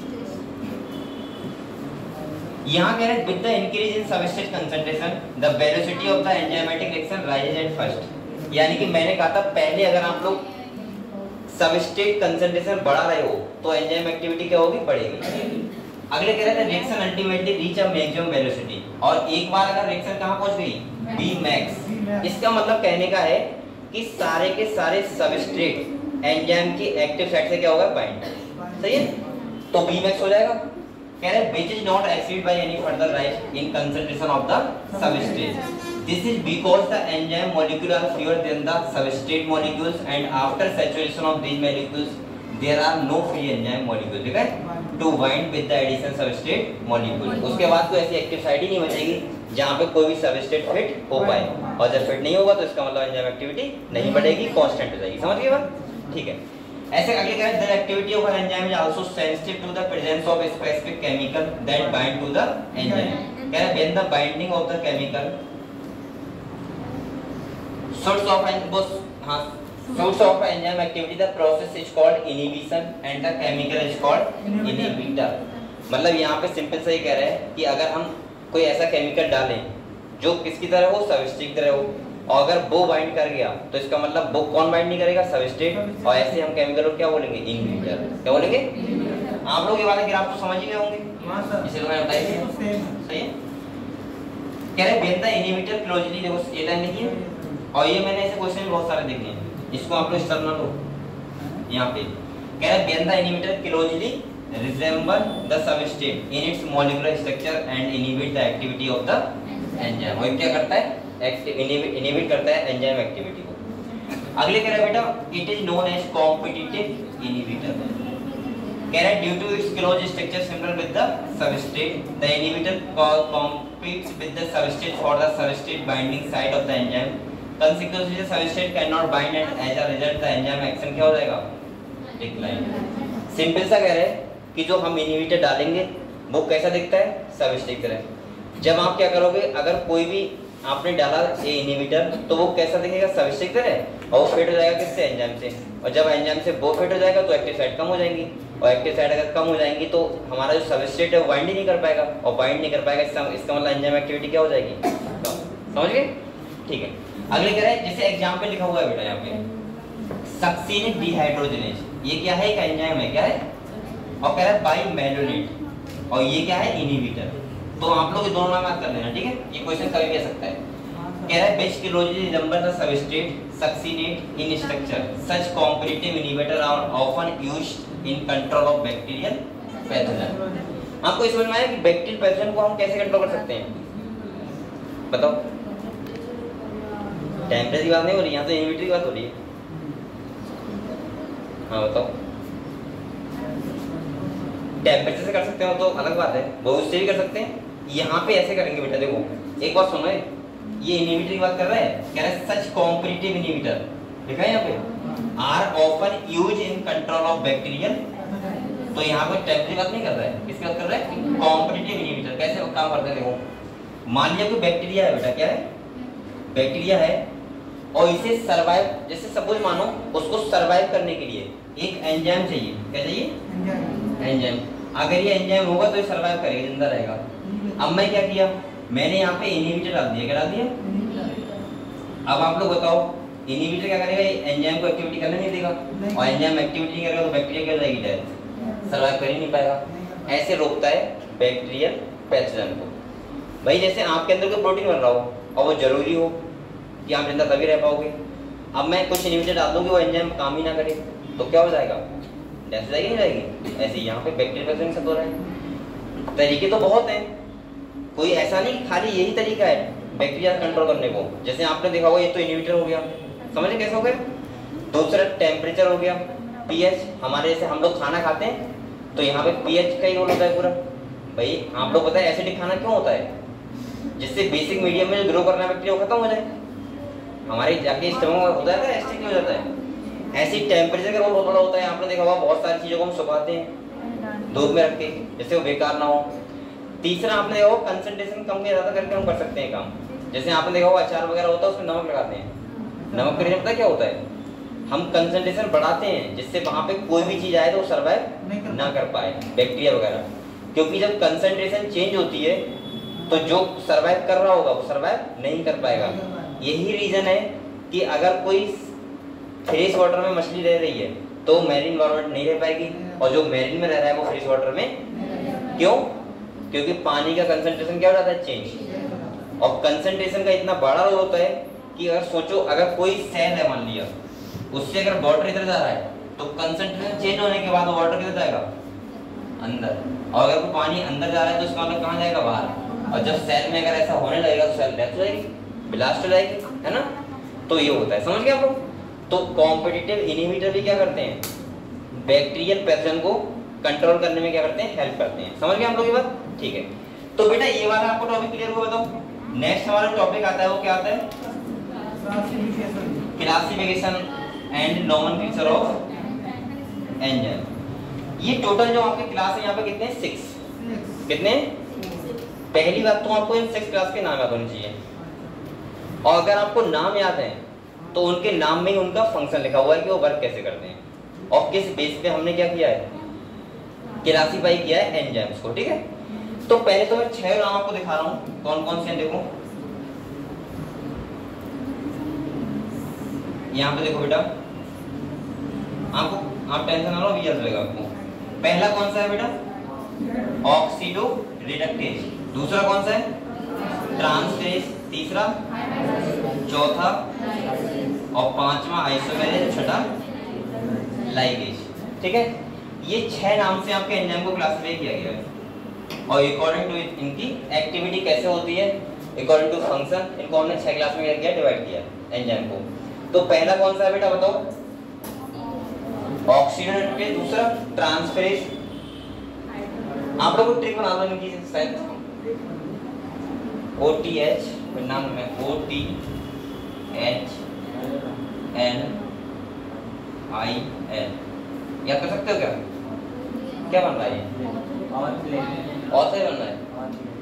यहाँ कह रहे हैं with the increase in substrate concentration the velocity of the enzymatic reaction rises at first. यानी कि मैंने कहा था पहले अगर आप लोग सबस्ट्रेट कंसंट्रेशन बढ़ा रहे हो तो एंजाइम एक्टिविटी क्या होगी? बढ़ेगी। अगले कह रहे थे reaction ultimately reach a maximum velocity. और एक बार अगर रिएक्शन कहां पहुंच गई? V max. इसका मतलब कहने का है कि सारे के सारे सबस्ट्रेट एंजाइम की एक्टिव साइट से क्या होगा? बाइंड। सही है, तो बी मैक्स हो जाएगा। कह रहे हैं which is not exceeded by any further rise in concentration of the substrate। This is because the enzyme molecules are fewer than the substrate molecules and after saturation of these molecules there are no free enzyme molecules, ठीक है, to bind with the additional substrate molecule। उसके बाद कोई ऐसी active site ही नहीं बचेगी जहाँ पे कोई भी सबस्ट्रेट फिट हो पाए। और जब फिट नहीं होगा तो इसका मतलब एंजाइम एक्टिविटी नहीं बढ़ेगी, कांस्टेंट हो जाएगी। समझ गए बात? ठीक है। ऐसे अगले कह रहे हैं the activity of an enzyme is also sensitive to the presence of specific chemical that bind to the enzyme. कह रहे हैं when the binding of the chemical source of enzyme activity the process is called inhibition and the chemical is called inhibitor. मतलब यहाँ पे simple से ही कह रहे हैं कि अगर हम कोई ऐसा केमिकल डालें जो किसकी तरह हो? सबस्ट्रेट की तरह हो, और अगर वो बाइंड कर गया तो इसका मतलब वो कौन बाइंड नहीं करेगा? सबस्ट्रेट। और ऐसे हम केमिकल को क्या बोलेंगे? इनहिबिटर। क्या बोलेंगे? आप लोग ये वाले ग्राफ तो समझ ही गए होंगे, इसे मैंने बताया। सही है। कह रहे व्हेन द इनहिबिटर क्लोजली, देखो ये लाइन लिखिए, और ये मैंने ऐसे क्वेश्चन बहुत सारे देखे हैं, इसको आप लोग स्टर्न लो यहाँ पे। कह रहे when the inhibitor closely resemble the substrate in its molecular structure and inhibit the activity of the enzyme। और क्या करता है? inhibit करता है एंजाइम एक्टिविटी को। अगले कह रहा है बेटा it is known as competitive inhibitor। कह रहा है due to its close structure similar with the substrate the inhibitor competes with the substrate for the substrate binding site of the enzyme। consequently the substrate cannot bind and as a result the enzyme action क्या हो जाएगा? Decline. Simple सा कह रहे हैं कि जो हम इनहिबिटर डालेंगे वो कैसा दिखता है? सबस्ट्रेट की तरह। जब आप क्या करोगे, अगर कोई भी आपने डाला ये इनहिबिटर तो वो कैसा दिखेगा? सबस्ट्रेट की तरह, और वो फिट हो जाएगा किससे? एंजाइम से। और जब एंजाइम से वो फिट हो जाएगा तो एक्टिव साइट कम हो जाएंगी, और एक्टिव साइट अगर कम हो जाएंगी तो हमारा जो सबस्ट्रेट है वो बाइंड ही नहीं कर पाएगा, और बाइंड नहीं कर पाएगा इसका मतलब एंजाइम एक्टिविटी क्या हो जाएगी? समझ गए? ठीक है। अगले कह रहे हैं जैसे एग्जाम्पल लिखा हुआ है बेटा यहाँ पे सक्सिनिक डिहाइड्रोजनेज। ये क्या है? एक एंजाइम है। क्या है? और कह रहा है बाई मेलोनेट, और ये क्या है? इनहिबिटर। तो आप लोग ये दोनों नाम याद कर लेना, ठीक है? ये क्वेश्चन कभी भी आ सकता है। कह रहा है best closely resemble the substrate succinate in structure such competitive inhibitor are often used in control of bacterial pathogen. आपको समझ में आया कि बैक्टीरियल पैथोजन को हम कैसे कंट्रोल कर सकते हैं? बताओ। टेम्परेचर की बात नहीं हो रही, यहाँ तो इनहिबिटर की बात हो रही है। हाँ बताओ। टेम्परेचर से कर सकते हो तो अलग बात है, वो उससे भी कर सकते हैं। यहाँ पे ऐसे करेंगे बेटा, देखो एक बात सुनो, ये इनहिबिटर की बात कर रहे हैं। कह रहे हैं सच कॉम्पिटिटिव इनहिबिटर, देखा है यहाँ पे, are often use in control of bacterial. तो यहाँ पे टेम्परेचर की बात नहीं कर रहा है, किसकी बात कर रहा है? Competitive inhibitor. कैसे काम करते हैं देखो। मान लिया कोई बैक्टीरिया है बेटा, क्या है? बैक्टीरिया है, और इसे सर्वाइव, जैसे सपोज मानो उसको सर्वाइव करने के लिए एक एंजाइम चाहिए। क्या चाहिए? एंजाइम। अगर ये एंजाइम होगा तो ये सर्वाइव करेगा, जिंदा रहेगा। अब मैं क्या किया, मैंने यहाँ पे इनहिबिटर डाल दिया। क्या डाल दिया? अब आप लोग बताओ, इनहिबिटर क्या करेगा, एंजाइम को एक्टिविटी करने नहीं देगा, और एंजाइम एक्टिविटी नहीं करेगा तो बैक्टीरिया क्या हो जाएगी, डेथ, सर्वाइव कर ही नहीं पाएगा। ऐसे रोकता है बैक्टीरियल पैथोजन को। भाई जैसे आपके अंदर कोई प्रोटीन बन रहा हो और वो जरूरी हो कि आप जिंदा तभी रह पाओगे, अब मैं कुछ इनहिबिटर डाल दूंगी वो एंजाइम काम ही ना करे तो क्या हो जाएगा, डेथ हो जाएगी नहीं जाएगी। ऐसे यहाँ पे बैक्टीरियल पैथोजन से हो रहा है। तरीके तो बहुत हैं, कोई ऐसा नहीं खाली यही तरीका है बैक्टीरिया कंट्रोल करने को। जैसे आपने देखा होगा ये तो इनहिबिटर हो गया, समझे कैसे हो गया। दूसरा टेम्परेचर हो गया, पीएच, हमारे जैसे हम लोग खाना खाते हैं तो यहाँ पे पीएच का ही रोल होता है पूरा। भाई आप लोग पता है एसिडिक खाना क्यों होता है, जिससे बेसिक मीडियम में जो ग्रो करना बैक्टीरिया खत्म हो जाए, हमारे जाके स्टमक में होता है एसिडिक हो जाता है। ऐसे ही टेम्परेचर का रोल बहुत बड़ा होता है। आपने देखा होगा बहुत सारी चीजों को हम सुखाते हैं धूप में रख के जैसे वो बेकार ना हो। तीसरा आपने देखा होगा कंसंट्रेशन कम या ज्यादा करके हम कर सकते हैं काम। जैसे आपने देखा होगा अचार वगैरह होता है उसमें नमक लगाते हैं, नमक का पता क्या होता है, हम कंसंट्रेशन बढ़ाते हैं जिससे वहां पे कोई भी चीज आए तो सर्वाइव ना कर पाए, बैक्टीरिया वगैरह। क्योंकि जब कंसंट्रेशन चेंज होती है तो जो सर्वाइव कर रहा होगा वो सर्वाइव नहीं कर पाएगा। यही रीजन है कि अगर कोई फ्रेश वाटर में मछली रह रही है तो मैरीन एनवायरनमेंट नहीं रह पाएगी, और जो मैरीन में रह रहा है वो फ्रेश वाटर में क्यों, क्योंकि पानी का कंसंट्रेशन क्या हो जाता है, चेंज। और कंसंट्रेशन का इतना बड़ा रोल होता है कि अगर सोचो अगर कोई सेल है मान लिया, उससे अगर वाटर इधर जा रहा है तो कंसंट्रेशन चेंज होने के बाद वाटर किधर जाएगा, अंदर। और अगर कोई पानी अंदर जा रहा है तो उसका मतलब कहाँ जाएगा, बाहर। और जब सेल में अगर ऐसा होने लगेगा तो सेल डेथ हो जाएगी, ब्लास्ट हो जाएगी, है ना। तो ये होता है, समझ गए आप लोग। तो कॉम्पिटिटिव इनहिबिटर भी क्या करते हैं, बैक्टीरियल पैथोजन को कंट्रोल करने में क्या करते हैं, हेल्प करते हैं। समझ गए आप लोग ये बात, ठीक है। तो बेटा ये वाला आपको टॉपिक क्लियर हुआ, बताओ। नेक्स्ट हमारा टॉपिक आता है वो क्या आता है, classification and nomenclature of enzyme. ये टोटल जो आपके क्लास है यहाँ पे कितने, 6। कितने, पहली बात तो आपको इन 6 क्लास के नाम याद होने चाहिए, और अगर आपको नाम याद है तो उनके नाम में ही उनका फंक्शन लिखा हुआ है कि वो वर्क कैसे करते हैं और किस बेस पे हमने क्या किया है, क्लासिफाई किया है एंजाइम्स को, ठीक है। तो पहले तो मैं 6 नाम आपको दिखा रहा हूँ, कौन कौन से हैं देखो। यहाँ पे देखो बेटा, आपको आप टेंशन ना लो, अभी याद रहेगा आपको। पहला कौन सा है बेटा, ऑक्सीडो रिडक्टेज। दूसरा कौन सा है, ट्रांसफेरेज। तीसरा, चौथा और पांचवा आइसोमेरेज, छठा लाइगेज, ठीक है। ये 6 नाम से आपके एंजाइम को क्लासिफाई किया गया है, और अकॉर्डिंग टू इनकी एक्टिविटी कैसे होती है, अकॉर्डिंग टू फंक्शन, इनको हमने 6 क्लास में क्या किया, डिवाइड किया एंजाइम को। तो पहला कौन सा है बेटा बताओ, ऑक्सीडेटिव। दूसरा ट्रांसफेरेज। आप लोग ट्रिक बना दो इनकी शायद, OTH नाम में, OTHNIL, याद कर सकते हो क्या, क्या बन रहा है ये, ओ से बन रहा है।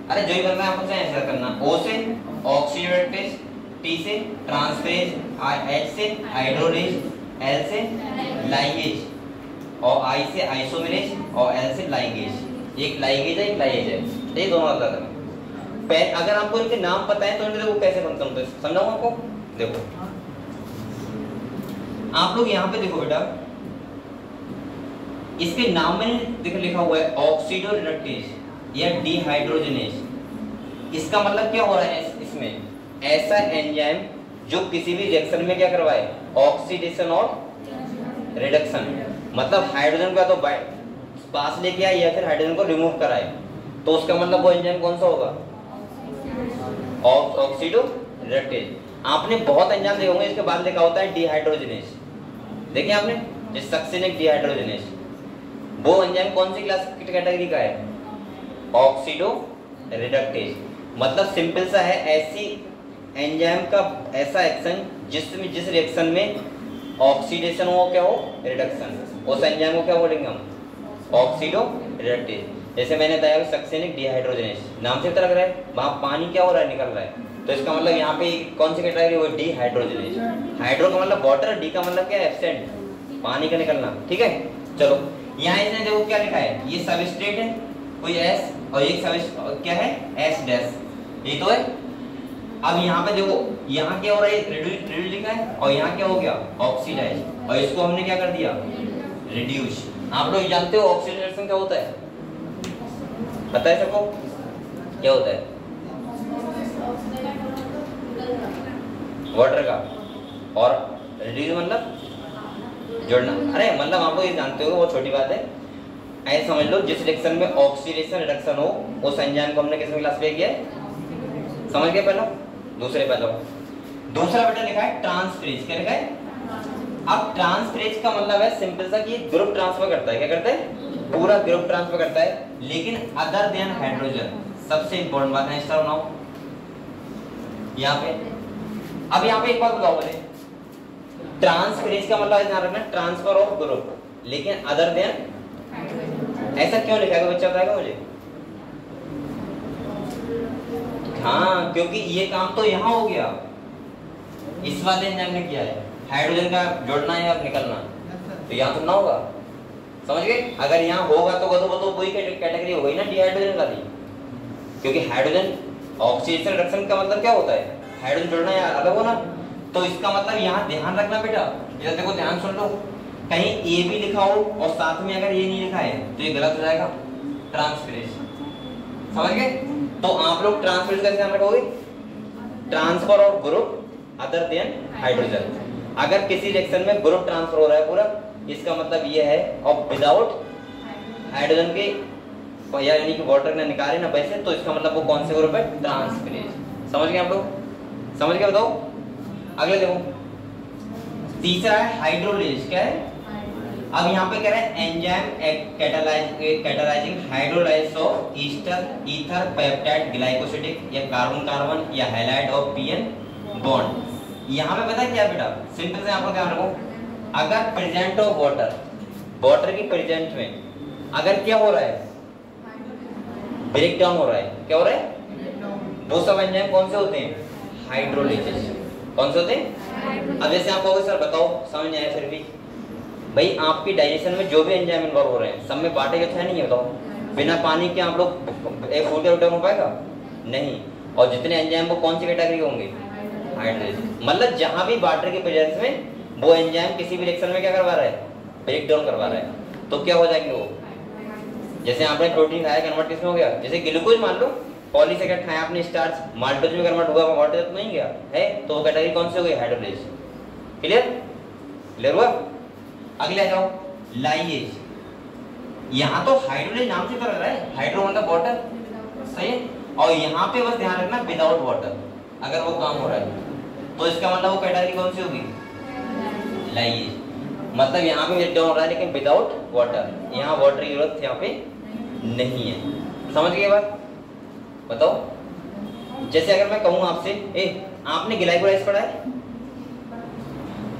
अरे जो ही बन रहा है आपको ऐसा करना, O से ऑक्सीडेटिव, T से ट्रांसफेरेज, H से हाइड्रोलेज, L से लाइगेज, और I से आइसोमेरेज, और L से लाइगेज। एक लाइगेज है, एक लाइगेज है, ये दोनों अलग अलग है। अगर आपको इनके नाम पता है तो इनके देखो कैसे फंक्शन होते हैं, समझाऊं आपको। देखो आप लोग यहाँ पे देखो बेटा, इसके नाम में देखो लिखा हुआ है ऑक्सीडो रिडक्टेज या डिहाइड्रोजनेज। इसका मतलब क्या हो रहा है, इसमें ऐसा एंजाइम जो किसी भी रिएक्शन में क्या करवाए, ऑक्सीडेशन और रिडक्शन, मतलब हाइड्रोजन का तो पास लेके आए या फिर हाइड्रोजन को रिमूव कराए, तो उसका मतलब वो एंजाइम कौन सा होगा, ऑक्सीडो रिडक्टेज। आपने बहुत एंजाइम देखे होंगे इसके बाद लिखा होता है डिहाइड्रोजनेज, देखिए आपने, जैसे सक्सेनिक डिहाइड्रोजनेज, वो एंजाइम कौन सी क्लास कैटेगरी का है, ऑक्सीडो रिडक्टेज। मतलब सिंपल सा है, ऐसी एंजाइम का ऐसा एक्शन जिसमें जिस रिएक्शन में ऑक्सीडेशन हो क्या हो रिडक्शन, उस एंजाइम को क्या बोलेंगे हम, ऑक्सीडो रिडक्टेज। जैसे मैंने बताया सक्सेनिक डिहाइड्रोजनेज, नाम से पता लग रहा है वहाँ पानी क्या हो रहा है, निकल रहा है, तो इसका मतलब यहाँ पे कौन सी कैटेगरी हो, डिहाइड्रोजनेज। हाइड्रो का मतलब वाटर, डी का मतलब क्या है, एब्सेंट, पानी का निकलना, ठीक है। चलो यहाँ इसने देखो क्या लिखा है, ये सबस्ट्रेट है कोई S, और ये सब क्या है S डैश, ये तो है अब यहाँ पे देखो, यहाँ क्या हो रहा है, रिड्यूस लिखा है और यहाँ क्या हो गया, ऑक्सीडाइज, और इसको हमने क्या कर दिया, रिड्यूस। आप लोग जानते हो ऑक्सीडेशन क्या होता है, पता है सबको क्या होता है, वाटर का, और रिड्यूस मतलब जोड़ना। अरे मतलब आप लोग ये जानते हो, बहुत छोटी बात है, ऐसे समझ लो जिस रिएक्शन में ऑक्सीडेशन रिडक्शन हो उस एंजाइम को हमने किस क्लास में किया है, समझ गए पहला, दूसरा बेटा लिखा है ट्रांसफरेज, क्या लिखा है। अब ट्रांसफरेज का मतलब है सिंपल सा कि ग्रुप ट्रांसफर करता है, क्या करता है, पूरा ग्रुप ट्रांसफर करता है, लेकिन अदर देन हाइड्रोजन, सबसे इंपॉर्टेंट बात है, स्टार बनाओ यहाँ पे। अब यहाँ पे एक बात बताओ मुझे, ट्रांसफरेज का मतलब ध्यान रखना ट्रांसफर ऑफ ग्रुप, लेकिन अदर देन, ऐसा क्यों लिखा है, बच्चा बताएगा मुझे। हाँ, क्योंकि ये काम तो यहाँ हो गया, इस वाले एंजाइम ने किया है, हाइड्रोजन का जोड़ना है और निकलना, तो यहाँ तो ना होगा, समझ गए। अगर यहाँ होगा तो वही कैटेगरी हो गई ना डिहाइड्रोजन का भी, क्योंकि हाइड्रोजन ऑक्सीडेशन रिडक्शन का मतलब क्या होता है, हाइड्रोजन जोड़ना या अलग होना, तो इसका मतलब यहाँ ध्यान रखना बेटा, इधर देखो ध्यान सुन लो, कहीं ए भी लिखा हो और साथ में अगर ये नहीं लिखा है तो ये गलत हो जाएगा, ट्रांसफरेज, समझ गए। तो आप लोग ट्रांसफरेज का ध्यान रखोगे, transfer of group other than hydrogen. अगर किसी रिएक्शन में ग्रुप ट्रांसफर हो रहा है पूरा, इसका मतलब ये है, और विदाउट हाइड्रोजन के यानी कि वाटर ने निकाले ना वैसे, तो इसका मतलब वो कौन से ग्रुप है, ट्रांसफरेज। समझ गए आप लोग, समझ गए, बताओ अगले देखो। तीसरा है हाइड्रोलेज, क्या है। अब यहाँ पे कह रहे हैं enzyme catalysing hydrolyse of ester ether peptide glycosidic या कार्बन कार्बन या हैलाइड ऑफ पीएन बॉन्ड। यहाँ पे पता है क्या बेटा, सिंपल से आप लोग ध्यान रखो, अगर प्रेजेंट ऑफ वाटर की प्रेजेंट में अगर क्या हो रहा है, ब्रेक डाउन हो रहा है, क्या हो रहा है, वो सब एंजाइम कौन से होते हैं, हाइड्रोलाइजेज, कौन से होते हैं। अब जैसे आप कहोगे सर बताओ, समझ नहीं आया, फिर भी भाई आपकी डाइजेशन में जो भी एंजाइम इन्वॉल्व हो रहे हैं सब में वाटर का नहीं है, बताओ बिना पानी के आप लोग एक फूड का हो पाएगा नहीं, और जितने एंजाइम वो कौन सी कैटेगरी होंगे, हाइड्रोलाइज। मतलब जहां भी वाटर के प्रेजेंस में वो एंजाइम किसी भी रिएक्शन में क्या करवा रहा है, ब्रेक डाउन करवा रहा है, तो क्या हो जाएंगे वो, जैसे आपने प्रोटीन खाया कन्वर्ट किसमें हो गया, जैसे ग्लूकोज मान लो, पॉलीसेकेंड खाया आपने स्टार्च, माल्टोज में कन्वर्ट हुआ, माल्टोज तो नहीं गया है, तो वो कैटेगरी कौन सी हो गई, हाइड्रोलाइज। क्लियर, क्लियर हुआ। अगले आ जाओ, लाइएज। यहाँ तो हाइड्रोलाइज नाम से पता लग रहा है, हाइड्रो मतलब वाटर, सही है, और यहाँ पे बस ध्यान रखना विदाउट वाटर अगर वो काम हो रहा है, तो इसका मतलब वो कैटेगरी कौन सी होगी, लाइएज। मतलब यहाँ पे ब्रेक डाउन हो रहा है लेकिन विदाउट वाटर, यहाँ वाटर की जरूरत यहाँ पे नहीं है। समझ गए बात, बताओ। जैसे अगर मैं कहूँ आपसे, आपने ग्लाइकोलाइज पढ़ा है,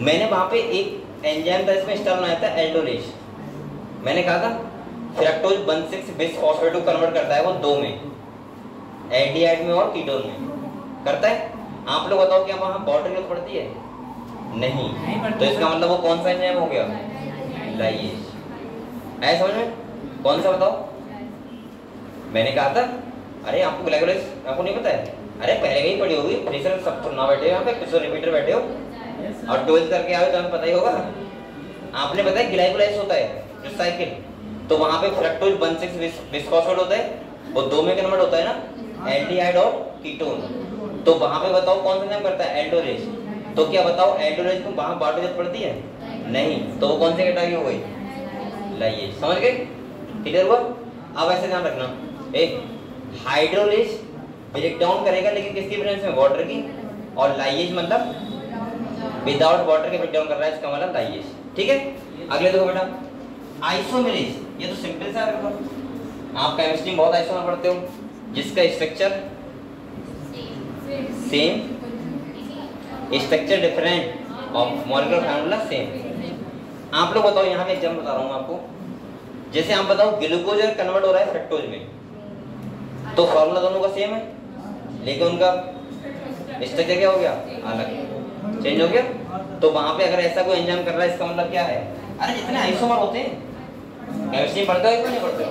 मैंने वहां पे एक एंजाइम था, इसमें स्टार बनाया था एल्डोलेज, मैंने कहा था फ्रक्टोज 1,6 बिस फॉस्फेट को कन्वर्ट करता है वो दो में, एल्डिहाइड में और कीटोन में करता है। आप लोग बताओ क्या वहां वाटर की जरूरत पड़ती है, नहीं, तो इसका मतलब वो कौन सा एंजाइम हो गया, लाइएज। ऐसा समझ में, कौन सा बताओ। मैंने कहा था, अरे आपको ग्लाइकोलाइज आपको नहीं पता है, अरे पहले ही पढ़ी होगी, फ्रेशर सब सुनना बैठे हो यहाँ पे, कुछ रिपीटर बैठे हो और 12th करके आए तो हमें पता ही होगा। आपने बताया ग्लाइकोलाइज होता है जो साइकिल, तो वहां पे फ्रक्टोज 1,6 बिस फॉस्फेट होता है, वो दो में कन्वर्ट होता है ना, एल्डिहाइड और कीटोन, तो वहां पे बताओ कौन सा एंजाइम करता है, एल्डोलेज। तो क्या बताओ एल्डोलेज को वहां वाटर जरूरत पड़ती है, नहीं, तो वो कौन सी कैटेगरी हो गई, लाइएज। समझ गए, क्लियर हुआ। अब ऐसे ध्यान रखना, हाइड्रोलेज ब्रेक डाउन करेगा लेकिन किसकी प्रेजेंस में, वाटर की, और लाइएज मतलब विदाउट वाटर के ब्रेक डाउन कर रहा है, इसका मतलब लाइएज। ठीक है, अगले देखो बेटा, आइसोमेरेज। ये तो सिंपल सा है, आप केमिस्ट्री में बहुत आइसोमर पढ़ते हो, जिसका स्ट्रक्चर सेम, स्ट्रक्चर डिफरेंट और मॉलिक्यूलर फार्मूला सेम। आप लोग बताओ, यहाँ पे एग्जाम बता रहा हूँ आपको, जैसे आप बताओ ग्लूकोज कन्वर्ट हो रहा है फ्रक्टोज में, तो फॉर्मूला दोनों का सेम है, लेकिन उनका स्ट्रक्चर क्या हो गया, अलग, चेंज हो गया। तो वहां पे अगर ऐसा कोई एंजाइम कर रहा है, इसका मतलब क्या है, अरे जितने आइसोमर होते हैं केमिस्ट्री पढ़ते हो नहीं पढ़ते हो,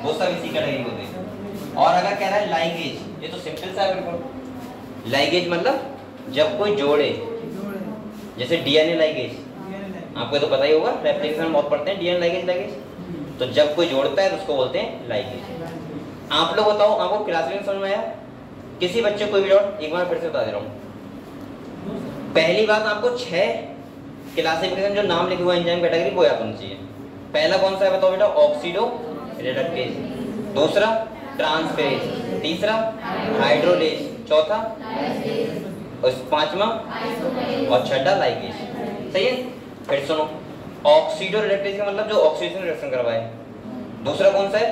वो सब इसी कैटेगरी होते हैं। और अगर कह रहा है लाइगेज, ये तो सिंपल सा है बिल्कुल, लाइगेज मतलब जब कोई जोड़े, जैसे डीएनए लाइगेज, आपको तो पता ही होगा, रेप्लिकेशन में बहुत पढ़ते हैं डीएनए लाइगेज। तो जब कोई जोड़ता है तो उसको बोलते हैं लाइगेज। आप लोग बताओ, आपको क्लासिफिकेशन समझ में आया? किसी बच्चे कोई भी डाउट? एक बार फिर से बता दे रहा हूँ। पहली बात, आपको 6 क्लासिफिकेशन जो नाम लिखे हुए एंजाइम कैटेगरी वो याद होनी चाहिए। पहला कौन सा है बताओ बेटा? Oxido reductase. दूसरा ट्रांसफेरेज। तीसरा हाइड्रोलेज। चौथा और पांचवा और छठा लाइगेज। सही है? फिर सुनो, ऑक्सीडो रिडक्टेज का मतलब जो ऑक्सीजन रिडक्शन करवाए। दूसरा कौन सा है?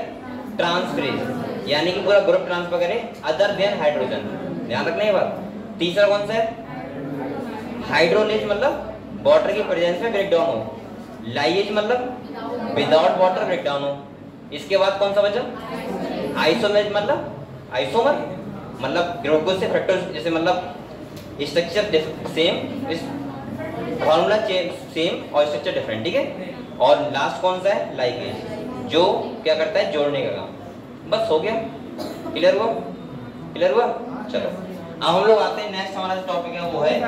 ट्रांसफेरेज, यानी कि पूरा ग्रुप ट्रांसफर करे अदर देन हाइड्रोजन। ध्यान रखना ये बात। तीसरा कौन सा है? हाइड्रोलेज, मतलब वाटर की प्रेजेंस में ब्रेक डाउन हो। लाइगेज मतलब विदाउट वाटर ब्रेक डाउन हो। इसके बाद कौन सा बचा? आइसोमेरेज, मतलब आइसोमर, मतलब ग्लूकोज से फ्रक्टोज, जैसे मतलब स्ट्रक्चर सेम, फॉर्मूला सेम और स्ट्रक्चर डिफरेंट, ठीक है। और लास्ट कौन सा है? लाइगेज, जो क्या करता है? जोड़ने का काम। बस हो गया, क्लियर हुआ? क्लियर हुआ? चलो अब हम लोग आते हैं नेक्स्ट, हमारा जो टॉपिक है वो है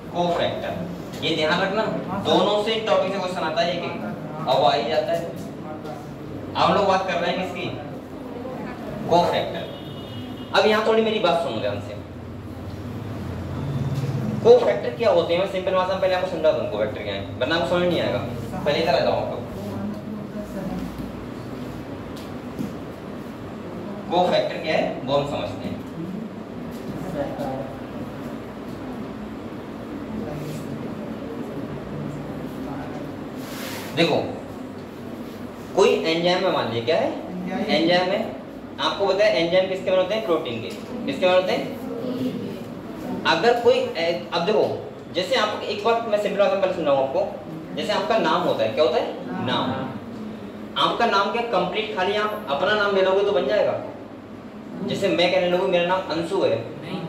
कोफैक्टर। ये ध्यान रखना, दोनों से टॉपिक से क्वेश्चन आता है एक एक, अब आ ही जाता है। हम लोग बात कर रहे हैं किसकी? कोफैक्टर। अब यहाँ थोड़ी मेरी बात सुनो ध्यान से। कोफैक्टर क्या होते हैं? मैं सिंपल भाषा में पहले आपको समझा दूं कोफैक्टर क्या है, वरना आपको समझ नहीं आएगा। पहले इधर आ जाओ आप लोग। कोफैक्टर क्या है वो हम समझते हैं। देखो, कोई एंजाइम में मान लीजिए क्या है? एंजाइम है। आपको पता है एंजाइम किसके बने होते हैं? प्रोटीन के। किसके बने होते हैं? अगर कोई, अब देखो, जैसे आप एक बात मैं सिंपल भाषा में पहले समझाऊं आपको। जैसे आपका नाम होता है, क्या होता है? नाम। आपका नाम क्या कंप्लीट खाली आप अपना नाम ले लोगे तो बन जाएगा? जैसे मैं कहने लगूं मेरा नाम अंशु है,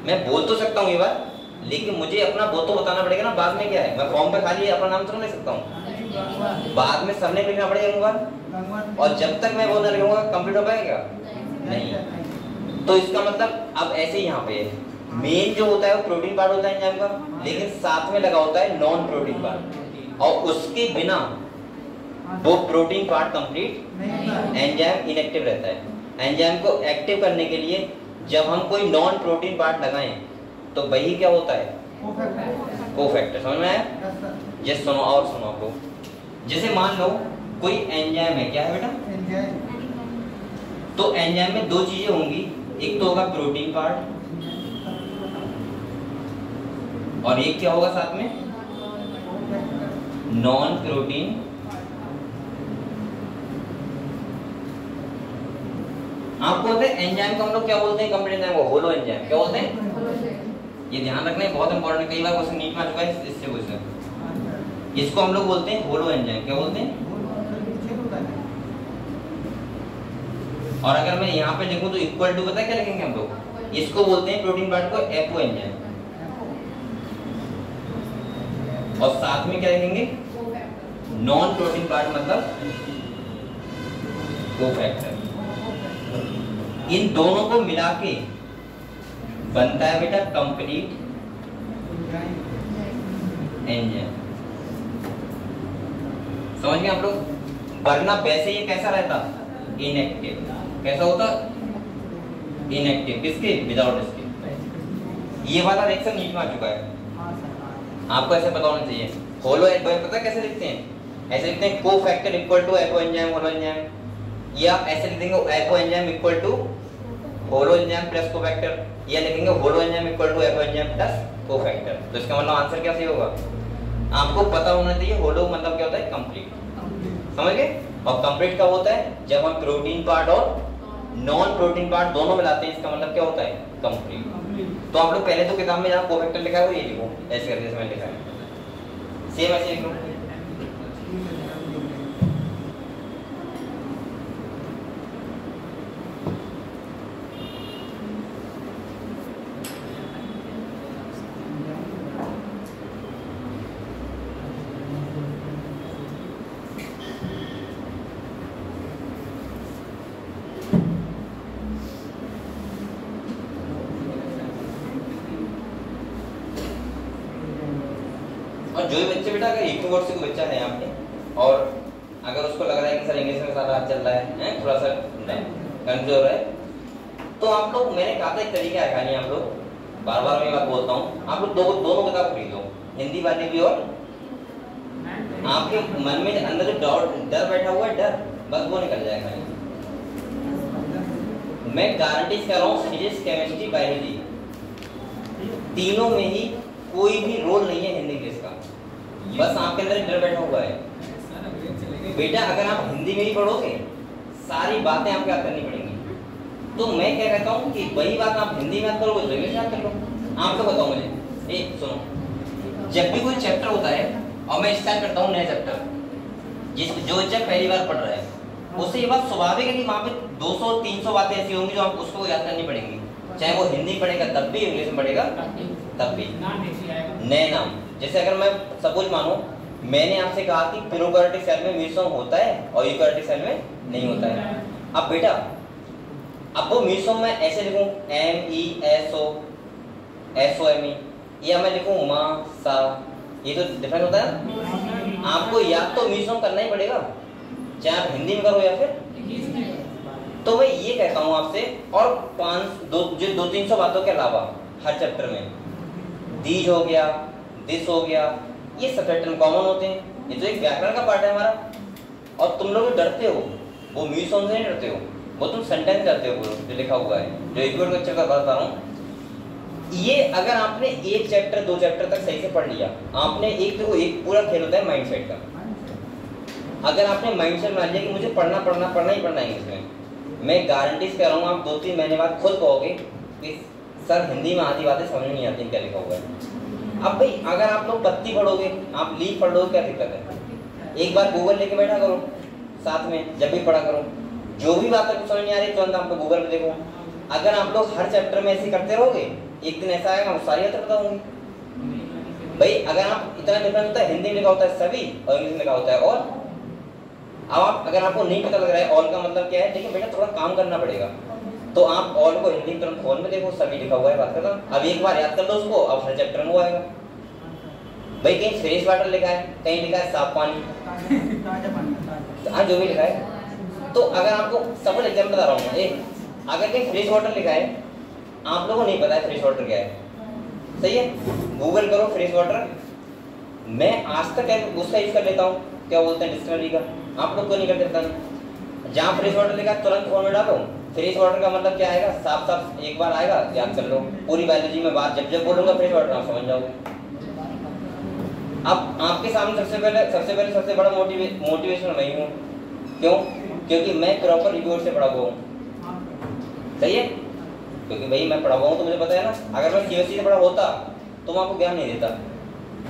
मैं बोल तो सकता हूँ ये बात, लेकिन मुझे अपना वो तो बताना पड़ेगा ना बाद में क्या है। मैं फॉर्म पे खाली अपना नाम तो नहीं लिख सकता हूँ, बाद में सरनेम लिखना पड़ेगा। और जब तक मैं वो ना लिखूंगा कंप्लीट हो पाएगा? नहीं। तो इसका मतलब अब ऐसे ही यहाँ पे मेन जो होता है वो प्रोटीन पार्ट होता है एंजाइम का, लेकिन साथ में लगा होता है नॉन प्रोटीन पार्ट, और उसके बिना वो protein part complete enzyme inactive रहता है। एंजाइम को एक्टिव करने के लिए जब हम कोई नॉन प्रोटीन पार्ट लगाएं तो वही क्या होता है? कोफैक्टर। समझ में आया? जैसे सुनो और सुनो आप लोग। जैसे मान लो कोई एंजाइम है, क्या है बेटा? तो एंजाइम में दो चीजें होंगी, एक तो होगा प्रोटीन पार्ट और एक क्या होगा साथ में? Non protein. आपको पता है एंजाइम को हम लोग क्या बोलते हैं? कंप्लीट एंजाइम को होलो एंजाइम क्या बोलते हैं? ये ध्यान रखना है, बहुत इंपॉर्टेंट। कई बार क्वेश्चन नीट में आ चुका है इससे क्वेश्चन। इसको हम लोग बोलते हैं होलो एंजाइम। क्या बोलते हैं? और अगर मैं यहाँ पे लिखूं तो इक्वल टू, पता है क्या लिखेंगे हम लोग? इसको बोलते हैं प्रोटीन पार्ट को एपो एंजाइम, और साथ में क्या लिखेंगे? नॉन प्रोटीन पार्ट मतलब कोफैक्टर। इन दोनों को मिला के बनता है बेटा कंप्लीट एंजाइम। समझ गए आप लोग? वरना वैसे ये कैसा रहता? इनएक्टिव। कैसा होता? इनएक्टिव। किसके? विदाउट इसके। ये वाला रिएक्शन नीट में आ चुका है, आपको ऐसे पता होना चाहिए। होलो एंजाइम पता कैसे लिखते हैं? ऐसे लिखते हैं cofactor equal to apo enzyme holo enzyme, या ऐसे लिख देंगे apo enzyme equal to holo enzyme plus cofactor, या लिखेंगे holo enzyme equal to apo enzyme plus cofactor. तो इसका मतलब आंसर क्या सही होगा? आपको पता होना चाहिए होलो मतलब क्या होता है? कंप्लीट। समझ गए? और कंप्लीट कब होता है? जब हम प्रोटीन पार्ट और नॉन प्रोटीन पार्ट दोनों मिलाते हैं, इसका मतलब क्या होता है? कंप्लीट। तो आप लोग पहले तो किताब में जहाँ कोफैक्टर लिखा है वो ये लिखो, ऐसे करके जैसे मैंने लिखा है, सेम ऐसे लिखो। जो भी बच्चे बेटा अगर एक वर्ड से कोई बच्चा है यहाँ पे और अगर उसको लग रहा है कि सर इंग्लिश में सारा चल रहा है थोड़ा सा कमजोर है, तो आप लोग, मैंने कहा था एक तरीका है खाली, आप लोग बार बार मैं बात बोलता हूँ, आप लोग दोनों किताब खरीद लो, हिंदी वाली भी और आपके मन में अंदर जो डर बैठा हुआ है, डर बस वो निकल जाएगा। मैं गारंटी कर रहा हूँ फिजिक्स केमिस्ट्री बायोलॉजी तीनों में ही कोई भी रोल नहीं है हिंदी इंग्लिश का, बस आपके अंदर डर बैठा हुआ है। बेटा अगर आप हिंदी में ही पढ़ोगे सारी बातें आपको याद करनी पड़ेंगी, तो मैं क्या कहता हूँ कि वही बात आप हिंदी में याद करोगे तो इंग्लिश याद कर लो। आपको बताओ मुझे, एक सुनो, जब भी कोई चैप्टर होता है और मैं स्टार्ट करता हूँ नया चैप्टर, जो बच्चा पहली बार पढ़ रहा है उससे ये बात स्वाभाविक है कि वहाँ पे 200-300 बातें ऐसी होंगी जो आपको उसको याद करनी पड़ेंगी, चाहे वो हिंदी पढ़ेगा तब भी, इंग्लिश में पढ़ेगा तब भी। नए नाम, जैसे अगर मैं सपोज मानो मैंने आपसे कहा कि प्रोकैरियोटिक सेल में मीसोम होता है और यूकैरियोटिक सेल में नहीं होता है। अब बेटा अब वो मीसोम में ऐसे लिखूं MESOME, या मैं लिखूं मा सा, ये तो डिफरेंट होता है। आपको याद तो मीसोम करना ही पड़ेगा, चाहे आप हिंदी में करो या फिर, तो मैं ये कहता हूँ आपसे, और 200-300 बातों के अलावा हर चैप्टर में दीज हो गया, दिस हो गया, ये सब चैप्टर कॉमन होते हैं, ये तो एक व्याकरण का पार्ट है हमारा। और तुम लोग डरते हो, वो मीसोम से नहीं डरते हो, वो तुम सेंटेंस करते हो जो लिखा हुआ है, जो एक वर्ड का बता रहा हूँ। ये अगर आपने एक चैप्टर 2 चैप्टर तक सही से पढ़ लिया, आपने एक पूरा खेल होता है माइंडसेट का। अगर आपने माइंडसेट बना लिया कि मुझे पढ़ना ही पढ़ना है इंग्लिश में, मैं गारंटी से कह रहा हूँ आप 2-3 महीने बाद खुद कहोगे कि सर हिंदी में आधी बातें समझ नहीं आती क्या लिखा हुआ है। अब भाई अगर आप लोग पत्ती पढ़ोगे, आप लीफ पढ़ लोगे, क्या दिक्कत है? एक बार गूगल लेके बैठा करो साथ में, जब भी पढ़ा करो, जो भी बात आपको समझ नहीं आ रही तुरंत आपको गूगल पे देखो। अगर आप लोग हर चैप्टर में ऐसे करते रहोगे, एक दिन ऐसा आएगा सारी बातें पता होंगी। भाई अगर आप इतना डिफरेंस होता है, हिंदी में लिखा होता है सभी और इंग्लिश में लिखा होता है और। अब आप अगर आपको नहीं पता लग रहा है ऑल का मतलब क्या है, लेकिन बेटा थोड़ा काम करना पड़ेगा, तो आप ऑल को हिंदी तुरंत खोल में देखो, सभी लिखा हुआ है, बात करना। अब एक बार याद कर लो उसको, अब हर चैप्टर में वो आएगा। भाई कहीं फ्रेश वाटर लिखा है, कहीं लिखा है साफ पानी, हाँ जो भी लिखा है। तो अगर आपको सब एग्जाम्पल बता रहा हूँ मैं, अगर कहीं फ्रेश वाटर लिखा है, आप लोगों को नहीं पता है फ्रेश वाटर क्या है, सही है, गूगल करो फ्रेश वाटर। मैं आज तक उसका यूज कर लेता हूँ, क्या बोलते हैं डिक्शनरी का, आप लोग को नहीं कर देता। जहाँ फ्रेश वाटर लिखा तुरंत फोन में डालो, फ्रेश वाटर का मतलब क्या आएगा, साफ साफ एक बार आएगा, याद कर लो। पूरी बायोलॉजी में बात जब बोलूंगा फ्रेश वाटर आप समझ जाओगे। अब आपके सामने सबसे बड़ा मोटिवेशन मैं हूँ, क्यों? क्योंकि मैं प्रॉपर रिव्यूअर से पढ़ा हुआ हूँ, सही है, क्योंकि भाई मैं पढ़ा हुआ हूँ तो मुझे पता है ना। अगर मैं CBSE से पढ़ा होता तो मैं आपको ज्ञान नहीं देता।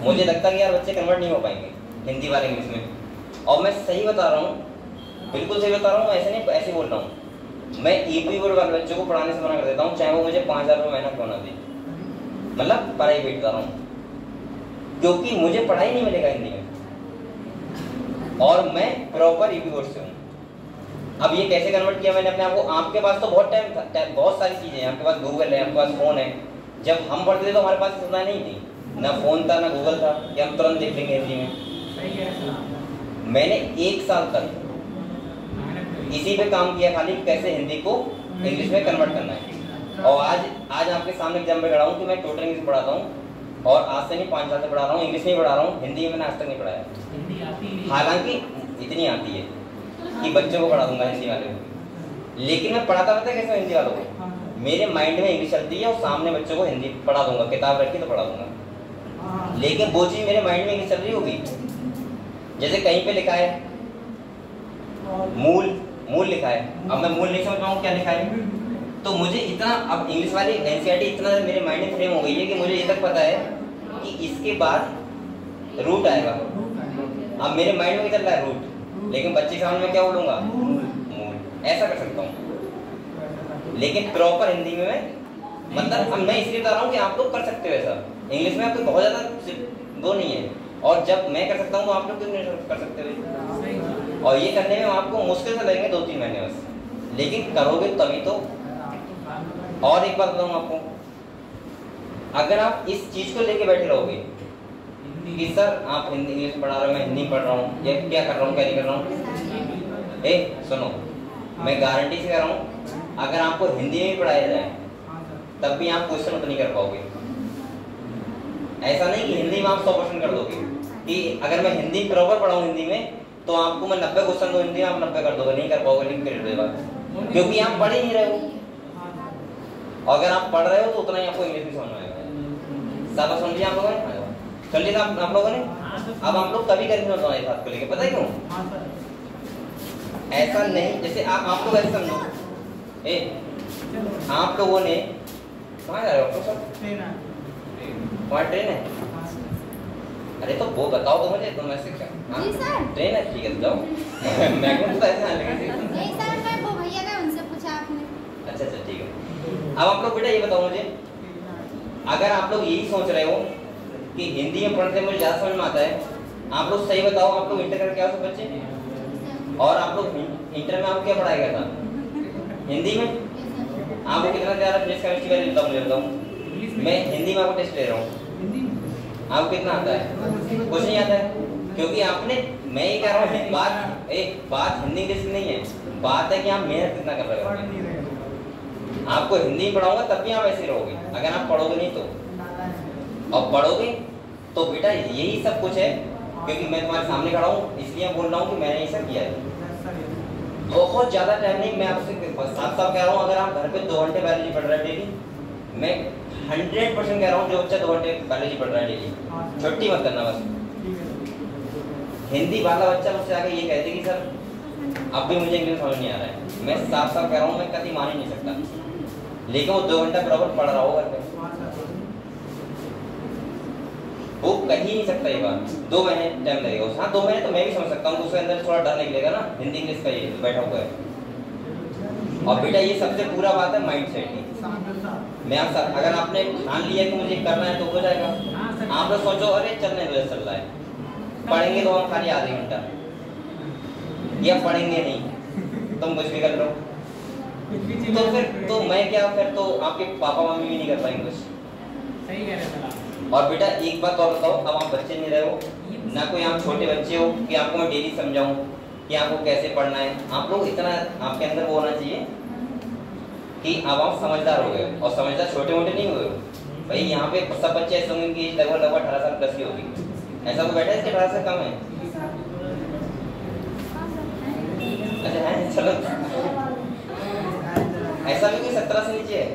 मुझे लगता कि यार बच्चे कन्वर्ट नहीं हो पाएंगे हिंदी वाले इंग्लिश में। और मैं सही बता रहा हूँ, बिल्कुल सही बता रहा हूँ, ऐसे नहीं ऐसे बोल रहा हूँ। मैं EP बोर्ड वाले बच्चों को पढ़ाने से मना कर देता हूँ, चाहे वो मुझे 5,000 रुपये महीना क्यों ना दे, मतलब प्राइवेट बता रहा हूँ, क्योंकि मुझे पढ़ाई नहीं मिलेगा हिंदी में और मैं प्रॉपर EP बोर्ड से हूँ। अब ये कैसे कन्वर्ट किया मैंने अपने आप को? आपके पास तो बहुत टाइम था, बहुत सारी चीजें हैं, आपके पास गूगल है, आपके पास फोन है। जब हम पढ़ते थे तो हमारे पास सुविधा नहीं थी, ना फोन था ना गूगल था कि हम तुरंत देख लेंगे हिंदी में। मैंने 1 साल तक इसी पे काम किया, खाली कैसे हिंदी को इंग्लिश में कन्वर्ट करना है। और आज आपके सामने एग्जाम पे खड़ा हूँ कि मैं टोटल इंग्लिश पढ़ाता हूँ, और आज से नहीं 5 साल से पढ़ा रहा हूँ, इंग्लिश नहीं पढ़ा रहा हूँ, हिंदी मैंने आज तक नहीं पढ़ाया। हालांकि इतनी आती है कि बच्चों को पढ़ा दूंगा हिंदी वाले को, लेकिन मैं पढ़ाता रहता कैसे हिंदी वालों को, मेरे माइंड में इंग्लिश चलती है और सामने बच्चों को हिंदी पढ़ा दूंगा, किताब रखी तो पढ़ा दूंगा, लेकिन वो चीज मेरे माइंड में इंग्लिश चल रही होगी। जैसे कहीं पे लिखा है मूल लिखा है, अब मैं मूल नहीं समझ पाऊँ क्या लिखा है, तो मुझे इतना, अब इंग्लिश वाली NCERT इतना मेरे माइंड में फ्रेम हो गई है कि मुझे ये तक पता है कि इसके बाद रूट आएगा। अब मेरे माइंड में चल रहा है रूट, लेकिन बच्चे के सामने मैं क्या बोलूंगा, मूल, ऐसा कर सकता हूँ। लेकिन प्रॉपर हिंदी में मैं, मतलब अब मैं इसलिए बता रहा हूँ कि आप लोग कर सकते हो ऐसा। इंग्लिश में आपको बहुत ज्यादा वो नहीं है, और जब मैं कर सकता हूँ तो आप लोग क्यों नहीं कर सकते हो? और ये करने में आपको मुश्किल से लगेंगे 2-3 महीने बस, लेकिन करोगे तभी तो। और एक बात बताऊँ आपको, अगर आप इस चीज को लेके बैठे रहोगे कि सर आप हिंदी इंग्लिश पढ़ा रहे हो, मैं हिंदी पढ़ रहा हूँ, ये क्या कर रहा हूँ, क्या नहीं कर रहा हूँ। ए सुनो, मैं गारंटी से कह रहा हूँ, अगर आपको हिंदी में पढ़ाया जाए तब भी आप क्वेश्चन उत्तर नहीं कर पाओगे। ऐसा नहीं कि हिंदी में आप 100% कर दोगे, कि अगर मैं हिंदी प्रॉपर पढ़ाऊँ हिंदी में तो आपको मैं 90 क्वेश्चन दो हिंदी में, आप 90 कर दोगे, नहीं कर पाओगे, लिख कर देगा, क्योंकि आप पढ़ ही नहीं रहे हो। और अगर आप पढ़ रहे हो तो उतना ही आपको इंग्लिश भी समझ में आएगा। सारा समझ लिया आप लोगों ने? समझ लिया आप लोगों ने? अब आप लोग कभी करेंगे इस बात को लेकर, पता है क्यों? ऐसा नहीं, जैसे आप लोग ऐसे समझो, आप लोगों ने कहाँ जा रहे हो सर? वहाँ ट्रेन है? अरे तो वो बताओ तो मुझे, तुम ऐसे क्या? जी सर। ट्रेन है, ठीक है जाओ। मैं कौन सा ऐसे आने लगे? नहीं सर, मैं वो भैया का उनसे पूछा आपने। अच्छा ठीक है। अब आप लोग बेटा ये बताओ मुझे, अगर आप लोग यही सोच रहे हो कि हिंदी में पढ़ते मुझे ज़्यादा समझ में आता है, आप लोग सही बताओ, आप लोग इंटर करके क्या हो सब बच्चे? और आप लोग इंटर में आपको क्या पढ़ाया गया था? हिंदी में? आपको कितना ज़्यादा फिजिक्स केमिस्ट्री का लेता हूँ, मैं हिंदी में आपको टेस्ट ले रहा हूँ, आपको कितना आता है? कुछ नहीं आता है, क्योंकि आपने, मैं ये कह रहा हूँ, बात हिंदी इंग्लिश की नहीं है, बात है कि आप मेहनत कितना कर रहे हो। आपको हिंदी पढ़ाऊंगा तब भी आप ऐसे रहोगे, अगर आप पढ़ोगे नहीं तो। और पढ़ोगे तो बेटा यही सब कुछ है, क्योंकि मैं तुम्हारे सामने खड़ा हूँ इसलिए बोल रहा हूँ कि मैंने ये सब किया है। बहुत ज़्यादा टाइम नहीं, मैं आपसे साफ साफ कह रहा हूँ, अगर आप घर पे 2 घंटे बायोलॉजी पढ़ रहे हैं डेली, मैं 100% कह रहा हूँ जो बच्चा 2 घंटे बायोलॉजी पढ़ रहा है डेली, छुट्टी मत करना बस। हिंदी वाला बच्चा मुझसे आके ये कहते कि सर अब भी मुझे इंग्लिश समझ नहीं आ रहा है, मैं साफ साफ कह रहा हूँ, मैं कभी मान ही नहीं सकता, लेकिन वो 2 घंटा बराबर पढ़ रहा होगा घर पे, वो कह ही नहीं सकता ये बात। 2 महीने टाइम लगेगा उस, हाँ 2 महीने तो मैं भी समझ सकता हूँ, उसके अंदर थोड़ा डर निकलेगा ना, हिंदी इंग्लिश का ये बैठा हुआ है। और बेटा ये सबसे पूरा बात है माइंड सेट की। मैं आप अगर आपने ठान लिया कि मुझे करना है तो हो जाएगा। आप लोग सोचो अरे चलने दो, चल रहा है, पढ़ेंगे तो हम खाली आधे घंटा, या पढ़ेंगे नहीं, तुम कुछ भी कर लो, तो फिर तो मैं क्या, फिर तो आपके पापा मम्मी भी नहीं कर पाएंगे कुछ। सही कह रहे हैं। और बेटा एक बात और बताओ, अब आप बच्चे नहीं रहे हो ना, कोई आप छोटे बच्चे हो कि आपको मैं डेली समझाऊं कि आपको कैसे पढ़ना है। आप लोग इतना आपके अंदर वो होना चाहिए कि अब आप समझदार हो गए, और समझदार छोटे मोटे नहीं हुए हो भाई। यहाँ पे सब बच्चे ऐसे होंगे कि लगभग 18 साल प्लस की होगी, ऐसा कोई बैठा है इसके 18 से कम है? अच्छा है, चलो ऐसा भी कोई 17 से नीचे है?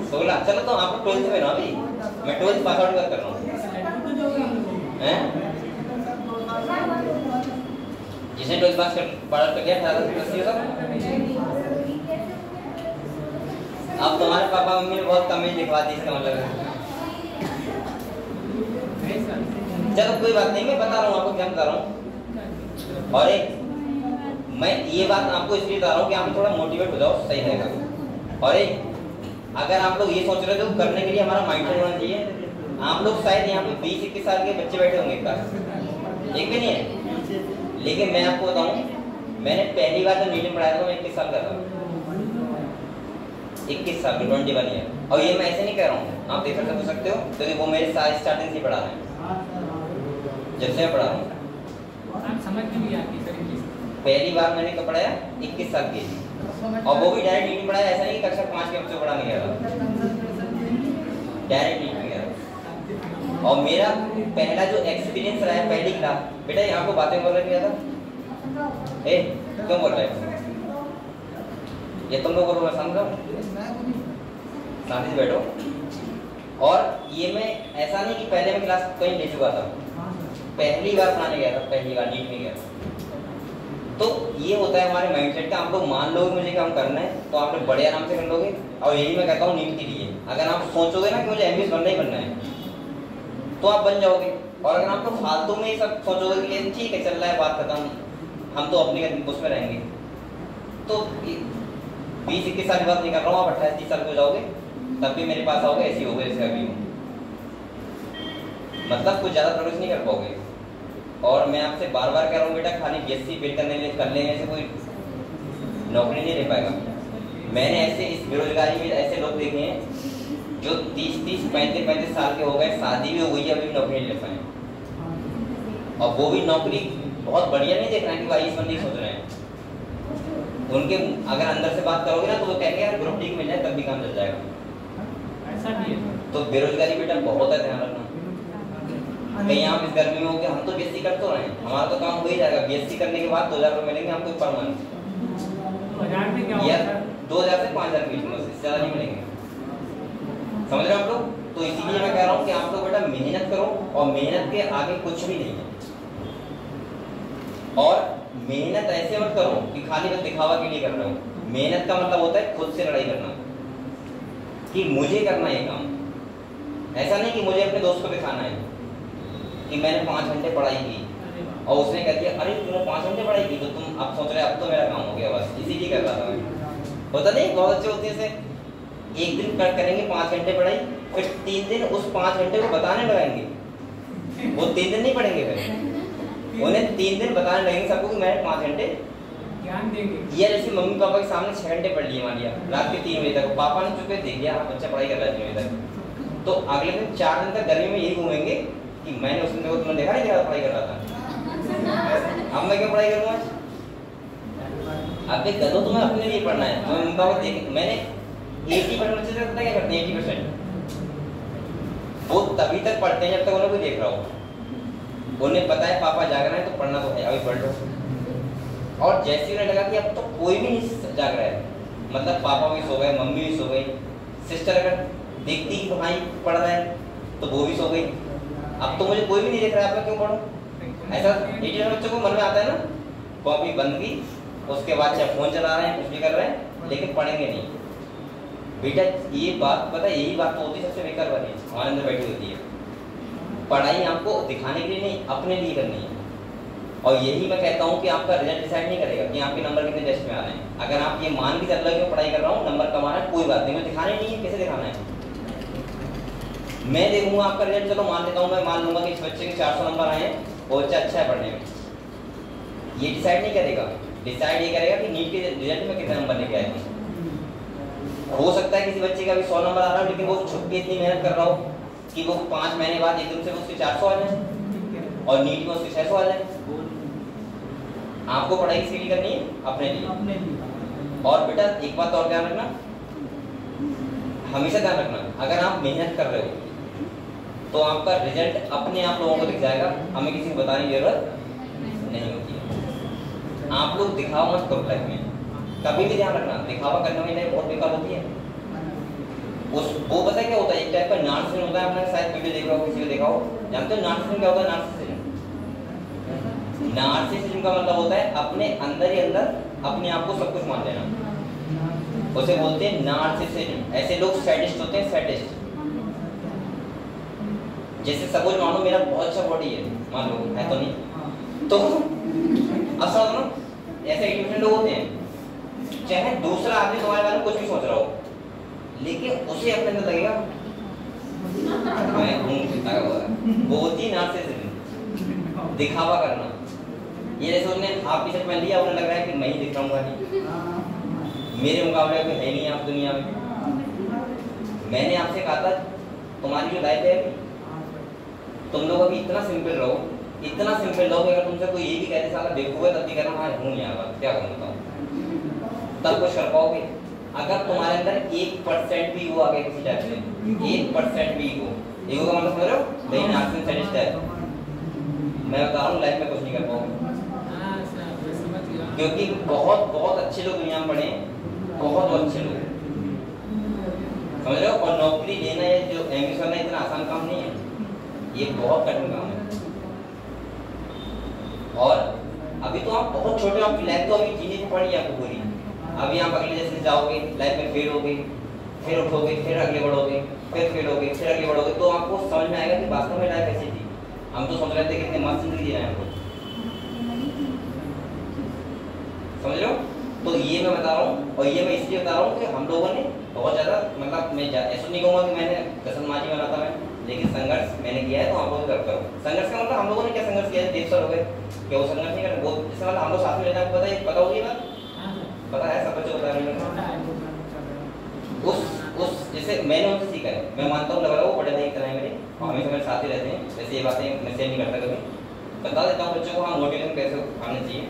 16? चलो तो आप 12th में ना, अभी मैं 12th पास आउट कर रहा हूँ, जिसने 12th पास कर लिया 18 प्लस की होगा। अब तुम्हारे पापा मम्मी ने बहुत कम एज लिखवा दी, इसका मतलब है। चलो कोई बात नहीं, मैं बता रहा हूँ आपको क्या बता रहा हूँ, और एक मैं ये बात आपको इसलिए बता रहा हूँ कि आप थोड़ा मोटिवेट हो जाओ, सही रहेगा। और एक अगर आप लोग ये सोच रहे हो करने के लिए हमारा माइंडसेट होना चाहिए, आप लोग शायद यहाँ पे 20-21 साल के बच्चे बैठे होंगे, एक भी नहीं है, लेकिन मैं आपको बताऊँ, मैंने पहली बार जब नीट पढ़ाया था मैं 21 साल का था, 21 साल, 21 ईयर। और ये मैं ऐसे नहीं कह रहा हूँ, आप देख सकते हो, क्योंकि वो मेरे साथ स्टार्टिंग से पढ़ा रहे हैं, जब से मैं पढ़ा रहा हूँ। पहली बार मैंने कब पढ़ाया? 21 साल की, और वो भी डायरेक्ट नीट पढ़ाया, ऐसा नहीं कक्षा 5 के बच्चों को पढ़ाने गया था, डायरेक्ट नीट में गया। और मेरा पहला जो एक्सपीरियंस रहा है पहली क्लास, बेटा यहाँ को बातें बोल रहे था, क्यों बोल रहे हो? ये तुम लोग बोलो, मैं समझ रहा हूँ, शांति से बैठो। और ये मैं ऐसा नहीं कि पहले मैं क्लास कहीं ले चुका था, पहली बार पढ़ाने गया था, पहली बार नीट में गया था। तो ये होता है हमारे माइंडसेट का, आप लोग मान लोगे मुझे काम करना है तो आप लोग बड़े आराम से कर लोगे। और यही मैं कहता हूँ नीट के लिए, अगर आप सोचोगे ना कि मुझे एमबीएस बनना ही बनना है तो आप बन जाओगे। और अगर आप लोग फालतू में ही सब सोचोगे कि ठीक है चल रहा है, बात खत्म, हम तो अपने उसमें रहेंगे, तो 20-21 साल की बात नहीं कर रहा हूँ, आप 28-30 साल को जाओगे तब भी मेरे पास आओगे, ऐसी होगे जैसे अभी हूँ, मतलब कुछ ज़्यादा प्रोग्रेस नहीं कर पाओगे। और मैं आपसे बार बार कह रहा हूँ बेटा, खाली बीएससी फेल कर लेने से कोई नौकरी नहीं ले पाएगा। मैंने ऐसे इस बेरोजगारी में ऐसे लोग देखे हैं जो 30-30, 35-35 साल के हो गए, शादी भी हो गई है, अभी नौकरी नहीं ले पाए, और वो भी नौकरी बहुत बढ़िया नहीं देख रहे हैं कि भाई इस बंदी सोच रहे हैं। उनके अगर अंदर से बात करोगे ना तो वो कहेंगे यार ग्रुप डी मिल जाए तब भी काम चल जाएगा। ऐसा भी है। तो बेरोजगारी बेटा बहुत है, ध्यान रखना। कहीं आप इस गर्मी में हो कि हम तो बीएससी कर तो रहे हैं, हमारा तो काम हो ही जाएगा, बीएससी करने के बाद 2000 रुपये मिलेंगे हमको पर मंथ, 2000 में क्या या होता है? 2000 से 5000 के बीच में, इससे ज़्यादा नहीं मिलेंगे। समझ रहे हो आप लोग? तो इसीलिए मैं कह रहा हूँ कि आप लोग बेटा मेहनत करो, और मेहनत के आगे कुछ भी नहीं है। और मेहनत ऐसे मत करो कि खाली बस दिखावा के लिए कर रहे हो। मेहनत का मतलब होता है खुद से लड़ाई करना, कि मुझे करना है काम। ऐसा नहीं कि मुझे अपने दोस्त को दिखाना है कि मैंने 5 घंटे पढ़ाई की, और उसने कह दिया अरे तुमने 5 घंटे पढ़ाई की, तो तुम अब सोच रहे अब तो मेरा काम हो गया, बस इसीलिए कर रहा था मैं। होता नहीं, बहुत अच्छे होते हैं। एक दिन करेंगे 5 घंटे पढ़ाई, फिर 3 दिन उस 5 घंटे को बताने लगाएंगे। वो 3 दिन नहीं पढ़ेंगे, फिर उन्हें 3 दिन बताने लगेंगे सबको कि मैंने 5 घंटे ज्ञान देंगे। या जैसे मम्मी पापा के सामने 6 घंटे पढ़ लिए मान लिया, रात के 3 बजे तक, पापा ने चुपे देख लिया बच्चा पढ़ाई कर रहा है 3 बजे तक, तो अगले दिन 4 दिन तक गर्मी में यही घूमेंगे कि मैंने उस दिन देखो तुमने देखा नहीं क्या पढ़ाई कर रहा था, अब मैं क्या पढ़ाई करूँगा? अब एक गधो तुम्हें अपने लिए पढ़ना है। मम्मी पापा देख, मैंने 80% बच्चे से पता क्या करते हैं? 80% वो तभी तक पढ़ते हैं जब तक उन्हें कोई देख रहा हो। उन्हें पता है पापा जाग रहे हैं तो पढ़ना तो है, अभी पढ़ लो। और जैसे उन्हें लगा कि अब तो कोई भी नहीं जाग रहा है, मतलब पापा भी सो गए, मम्मी भी सो गई, सिस्टर अगर देखती कि भाई पढ़ रहा है तो वो भी सो गई, अब तो मुझे कोई भी नहीं देख रहा है, आप क्यों पढ़ो? ऐसा 80% बच्चों को मन में आता है ना। कॉपी बंद की, उसके बाद चाहे फोन चला रहे हैं, कुछ भी कर रहे हैं, लेकिन पढ़ेंगे नहीं। बेटा ये बात पता है, यही बात तो होती है सबसे बेकार वाली हमारे अंदर बैठी होती है। पढ़ाई आपको दिखाने के लिए नहीं, अपने लिए करनी है। और यही मैं कहता हूँ कि आपका रिजल्ट डिसाइड नहीं करेगा कि आपके नंबर कितने टेस्ट में आ रहे हैं। अगर आप ये मान के चल रहे हो कि पढ़ाई कर रहा हूँ, नंबर कमाना है, कोई बात नहीं, मुझे दिखाना ही नहीं है, कैसे दिखाना है? मैं देखूंगा आपका रिजल्ट, चलो मान लेता हूँ, मैं मान लूंगा कि इस बच्चे के 400 नंबर आए हैं और बच्चा अच्छा है पढ़ने में, ये डिसाइड नहीं करेगा। डिसाइड ये करेगा कि नीट के रिजल्ट में कितने नंबर लेके आए हैं। हो सकता है किसी बच्चे का भी 100 नंबर आ रहा हो, लेकिन वो छुप के इतनी मेहनत कर रहा हो कि वो 5 महीने बाद एकदम से उसके 400 आ जाए और नीट में उसके 600 आ जाए। आपको पढ़ाई किसके लिए करनी है? अपने लिए। और बेटा एक बात और ध्यान रखना, हमेशा ध्यान रखना, अगर आप मेहनत कर रहे हो तो आपका रिजल्ट अपने आप लोगों को दिख जाएगा, हमें किसी को बताने की जरूरत नहीं होती है। आप लोग दिखावा मत करो लाइफ में, कभी भी ध्यान रखना, दिखावा करने में लाइफ बहुत बेकार होती है। वो पता है क्या होता है? एक टाइप का नार्सिसिज्म होता है, आपने शायद वीडियो देखा हो, किसी को देखा हो, जानते हो नार्सिसिज्म क्या होता है? नार्सिसिज्म का मतलब होता है अपने अंदर ही अंदर अपने आप को सब कुछ मान लेना, उसे बोलते हैं नार्सिसिज्म। ऐसे लोग सैडिस्ट होते हैं, सैडिस्ट। जैसे सपोज मानो मेरा बहुत अच्छा बॉडी है, मान लो है तो नहीं, तो अब समझो ऐसे 80% लोग होते हैं, चाहे दूसरा आदमी तुम्हारे बारे में कुछ भी सोच रहा हो, लेकिन उसे अपने अंदर लगेगा मैं हूं, वो होती है नार्सिसिज्म, दिखावा करना। ये जैसे उसने हाफ टी शर्ट पहन लिया, उन्हें लग रहा है कि मैं ही दिख रहा हूँ, मेरे मुकाबले कोई है नहीं आप दुनिया में। मैंने आपसे कहा था तुम्हारी जो लाइफ है तुम लोग अभी इतना सिंपल रहो, इतना सिंपल रहो कि अगर तुमसे कोई ये भी कहते साला बेवकूफ है तब भी कहना हाँ हूँ यहाँ पर क्या करूँ बताओ, तब कुछ कर पाओगे। अगर तुम्हारे अंदर 1% भी ईगो आ गया किसी टाइप से, 1% भी ईगो का मतलब समझ रहे हो? नहीं नार्सिसिज्म सैडिस्ट है, मैं बता रहा हूँ लाइफ में कुछ नहीं कर पाओगे। क्योंकि बहुत बहुत अच्छे लोग दुनिया में पड़े, बहुत अच्छे लोग, समझ रहे हो? और नौकरी लेना है जो एमबीए करना इतना आसान काम नहीं है, ये बहुत कठिन काम है। और अभी तो आप बहुत छोटे, आपकी लाइफ तो अभी जीने की पड़ी है आपको पूरी। अभी आप अगले जैसे जाओगे, लाइफ में फेल होगे, फिर उठोगे, फिर आगे बढ़ोगे, फिर फेल होगे, फिर आगे बढ़ोगे, तो आपको समझ में आएगा कि वास्तव में लाइफ कैसी थी। हम तो सोच रहे थे कितनी मस्त जिंदगी जी रहे हैं हमको, समझ लो? तो ये मैं बता रहा हूँ, और ये मैं इसलिए बता रहा हूँ कि हम लोगों ने बहुत ज़्यादा, मतलब मैं ऐसा नहीं कहूँगा कि मैंने कसमबाजी बना था मैं, लेकिन संघर्ष मैंने किया है, तो आप लोग करो। संघर्ष का मतलब हम लोगों ने क्या संघर्ष किया है? 1.5 साल हो गए, क्या वो संघर्ष नहीं कर वो जैसे मतलब हम लोग साथ में रहते हैं, पता होगी बात, पता है सब बच्चों को बता रहे हैं। उस जैसे मैंने उनसे सीखा है, मैं मानता हूँ लग रहा है वो बड़े भाई की तरह है मेरे, और हमेशा मेरे साथ ही रहते हैं, वैसे ये बातें मैं शेयर नहीं करता कभी, बता देता हूँ बच्चों को हाँ मोटिवेशन कैसे आना चाहिए।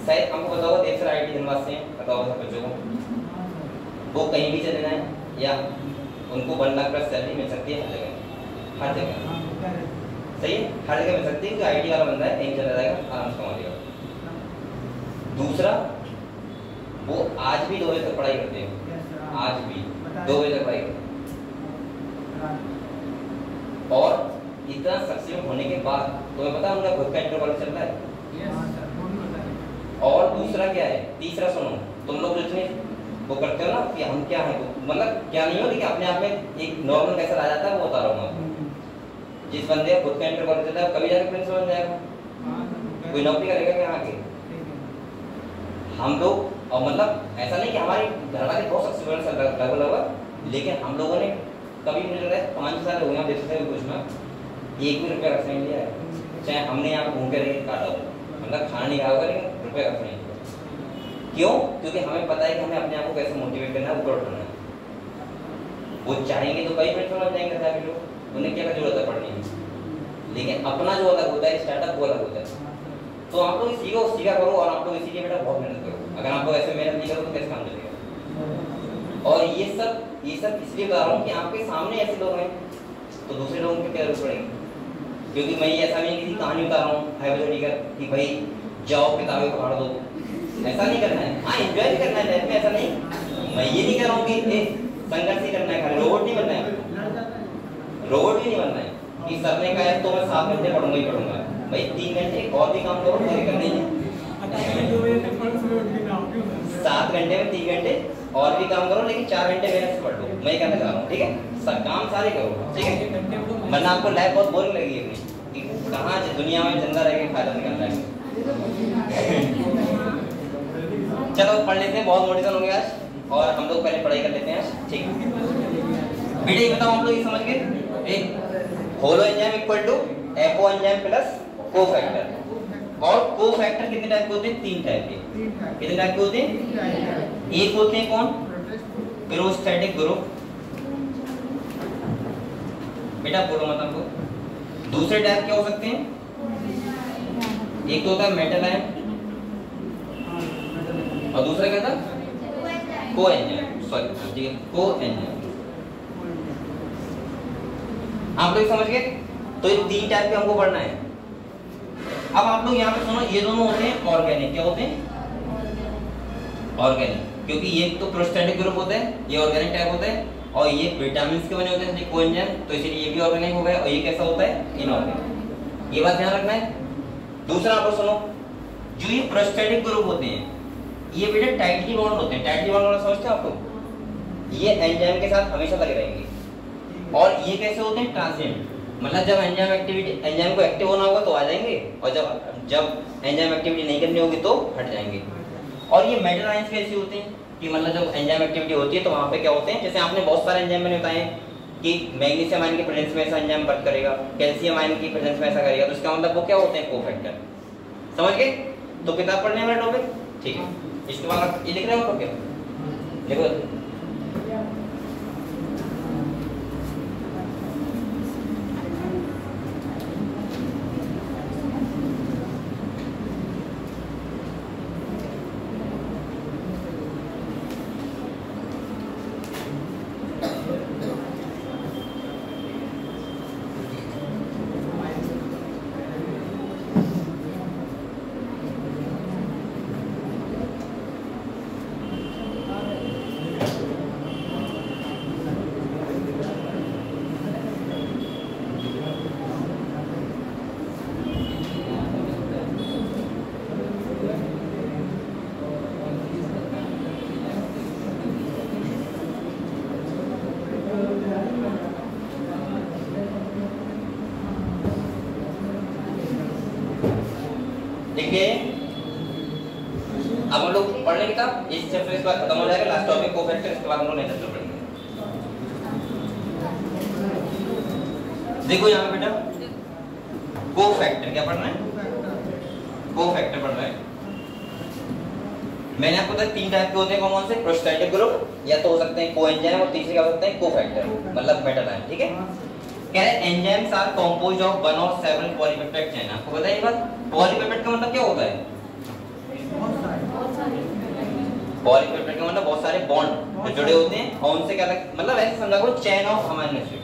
शायद हमको पता होगा देव सर IIT धनबाद से हैं, पता होगा सब बच्चों को, वो कहीं भी चले जाएं या उनको 1 लाख प्लस सैलरी मिल सकती है हर जगह, हर जगह सही है, हर जगह मिल सकती है क्योंकि IT वाला बंदा है, कहीं चला जाएगा आराम से कमा लेगा। दूसरा वो आज भी 2 बजे तक पढ़ाई करते हैं, आज भी 2 बजे तक पढ़ाई करते हैं, और इतना सक्सेसफुल होने के बाद तुम्हें पता है उनका खुद का इंटरव्यू चल रहा है। और दूसरा क्या है, तीसरा सुनो, तुम लोग जो इतने वो करते हो ना कि हम क्या है, मतलब क्या नहीं हो, लेकिन अपने आप में एक नॉर्मल कैसा आ जाता है वो बता रहा हूँ मैं। जिस बंदे का खुद का इंटरव्यू चल रहा है कभी जाकर प्रिंसिपल बन जाएगा, कोई नौकरी करेगा क्या आगे। हम लोग और मतलब ऐसा नहीं कि हमारे घर वाले बहुत सक्सेसफुल लगभग, लेकिन हम लोगों ने कभी मुझे लगता है 5 साल हो गए देखते हुए कुछ ना 1 भी रुपया रख नहीं लिया है, चाहे हमने यहाँ घूम के रह काटा हो, मतलब खाना नहीं खाया होगा लेकिन रुपये रख नहीं लिया। क्यों? क्योंकि हमें पता है कि हमें अपने आप को कैसे मोटिवेट करना है, ऊपर उठाना है। वो चाहेंगे तो कई प्रिंसिपल बन जाएंगे सभी लोग, उन्हें क्या जरूरत है पढ़ने की, लेकिन अपना जो अलग होता है स्टार्टअप वो अलग होता है। तो आप लोग सीखा करो, और आप लोग इसीलिए बेटा बहुत मेहनत करो, अगर आप लोग ऐसे मेहनत नहीं करो तो कैसे काम चलेगा। और ये सब इसलिए बता रहा हूँ कि आपके सामने ऐसे लोग हैं तो दूसरे लोगों की क्या जरूरत पड़ेगी, क्योंकि मैं ऐसा नहीं किसी कहानी बता रहा हूँ हाइपोथेटिकल कि भाई जाओ किताबें पढ़ दो, ऐसा नहीं करना है। हाँ एंजॉय भी करना है लाइफ में, ऐसा नहीं, मैं ये नहीं कह रहा हूँ कि संघर्ष ही करना है, खाली रोबोट नहीं बनना है, रोबोट भी नहीं बनना है कि सर ने कहा है तो मैं 7 घंटे पढ़ूंगा ही पढ़ूंगा, भाई 3 घंटे और भी काम करो, पूरे करने हैं 7 घंटे में 3 घंटे और भी काम करो, लेकिन 4 घंटे मेहनत से पढ़ लो, मैं कहना चाह रहा हूँ, ठीक है। सब काम सारे करो, ठीक है, वरना आपको लाइफ बहुत बोरिंग लगेगी अपनी, कि कहाँ दुनिया में जिंदा रह के फायदा निकलना है। चलो पढ़ लेते हैं, बहुत मोटिवेशन हो गया आज, और हम लोग पहले पढ़ाई कर लेते हैं आज, ठीक है। बेटा ये बताओ हम लोग ये समझ गए, एक holo enzyme equal to apo enzyme plus cofactor, और कोफैक्टर कितने टाइप के होते हैं? 3 टाइप के। कितने टाइप के होते हैं? एक होते हैं कौन? पेरोस्टैटिक ग्रुप, बेटा बोलो मत हमको। दूसरे टाइप क्या हो सकते हैं? एक तो होता है मेटल आयन, और दूसरा क्या था? को एंजाइम, सॉरी ठीक है, को एंजाइम। आप लोग समझ गए? तो ये 3 टाइप के हमको पढ़ना है। अब आप लोग यहाँ पे सुनो, ये दोनों होते हैं ऑर्गेनिक, क्या होते हैं? ऑर्गेनिक, क्योंकि ये तो प्रोस्टैटिक ग्रुप होते हैं, ये ऑर्गेनिक टाइप होते हैं, और ये विटामिन के बने होते हैं कोएंजाइम, तो इसलिए ये भी ऑर्गेनिक हो गया, और ये कैसा होता है? इनऑर्गेनिक। ये बात ध्यान रखना है। दूसरा आप लोग सुनो, जो ये प्रोस्टैटिक ग्रुप होते हैं ये बेटा टाइटली बॉन्ड होते हैं, टाइटली बॉन्ड वाला समझते हैं आप लोग? ये एंजाइम के साथ हमेशा लगे रहेंगे, और ये कैसे होते हैं? ट्रांजिएंट, मतलब जब एंजाइम को एक्टिव होना होगा तो आ जाएंगे, और जब एंजाइम एक्टिविटी नहीं करनी होगी तो हट जाएंगे। और ये मेटल आयंस कैसे होते हैं कि मतलब जब एंजाइम एक्टिविटी होती है तो वहाँ पे क्या होते हैं, जैसे आपने बहुत सारे एंजाइम मैंने बताए कि मैग्नीशियम आयन की प्रेजेंस में ऐसा एंजाइम वर्क करेगा, कैल्शियम आयन की प्रेजेंस में ऐसा करेगा, तो इसका मतलब वो क्या होते हैं? कोफैक्टर। समझ गए? तो किताब पढ़ने वाला टॉपिक, ठीक है। इसके बाद ये लिख रहे हो क्या? देखो देखिए अब हम लोग पढ़ लेंगे किताब, इस चैप्टर के बाद खत्म हो जाएगा, लास्ट टॉपिक कोफैक्टर, इसके बाद हम लोग नेक्स्ट चैप्टर पढ़ेंगे। देखो यहाँ पे बेटा कोफैक्टर क्या पढ़ना है? कोफैक्टर पढ़ रहा है। मैंने आपको बताया 3 टाइप के होते हैं, कौन से? प्रोस्टैटिक ग्रुप, या तो हो सकते हैं कोएंजाइम, और तीसरे क्या हो सकते हैं? कोफैक्टर, मतलब मेटल आयन। ठीक है, कह रहे enzymes are composed of one or several polypeptide chain. आपको पता है ये बात? पॉलीपेप्टाइड का मतलब क्या होता है? पॉलीपेप्टाइड का मतलब बहुत सारे बॉन्ड जो जुड़े होते हैं, और उनसे क्या मतलब ऐसे समझा करो, chain of amino acid,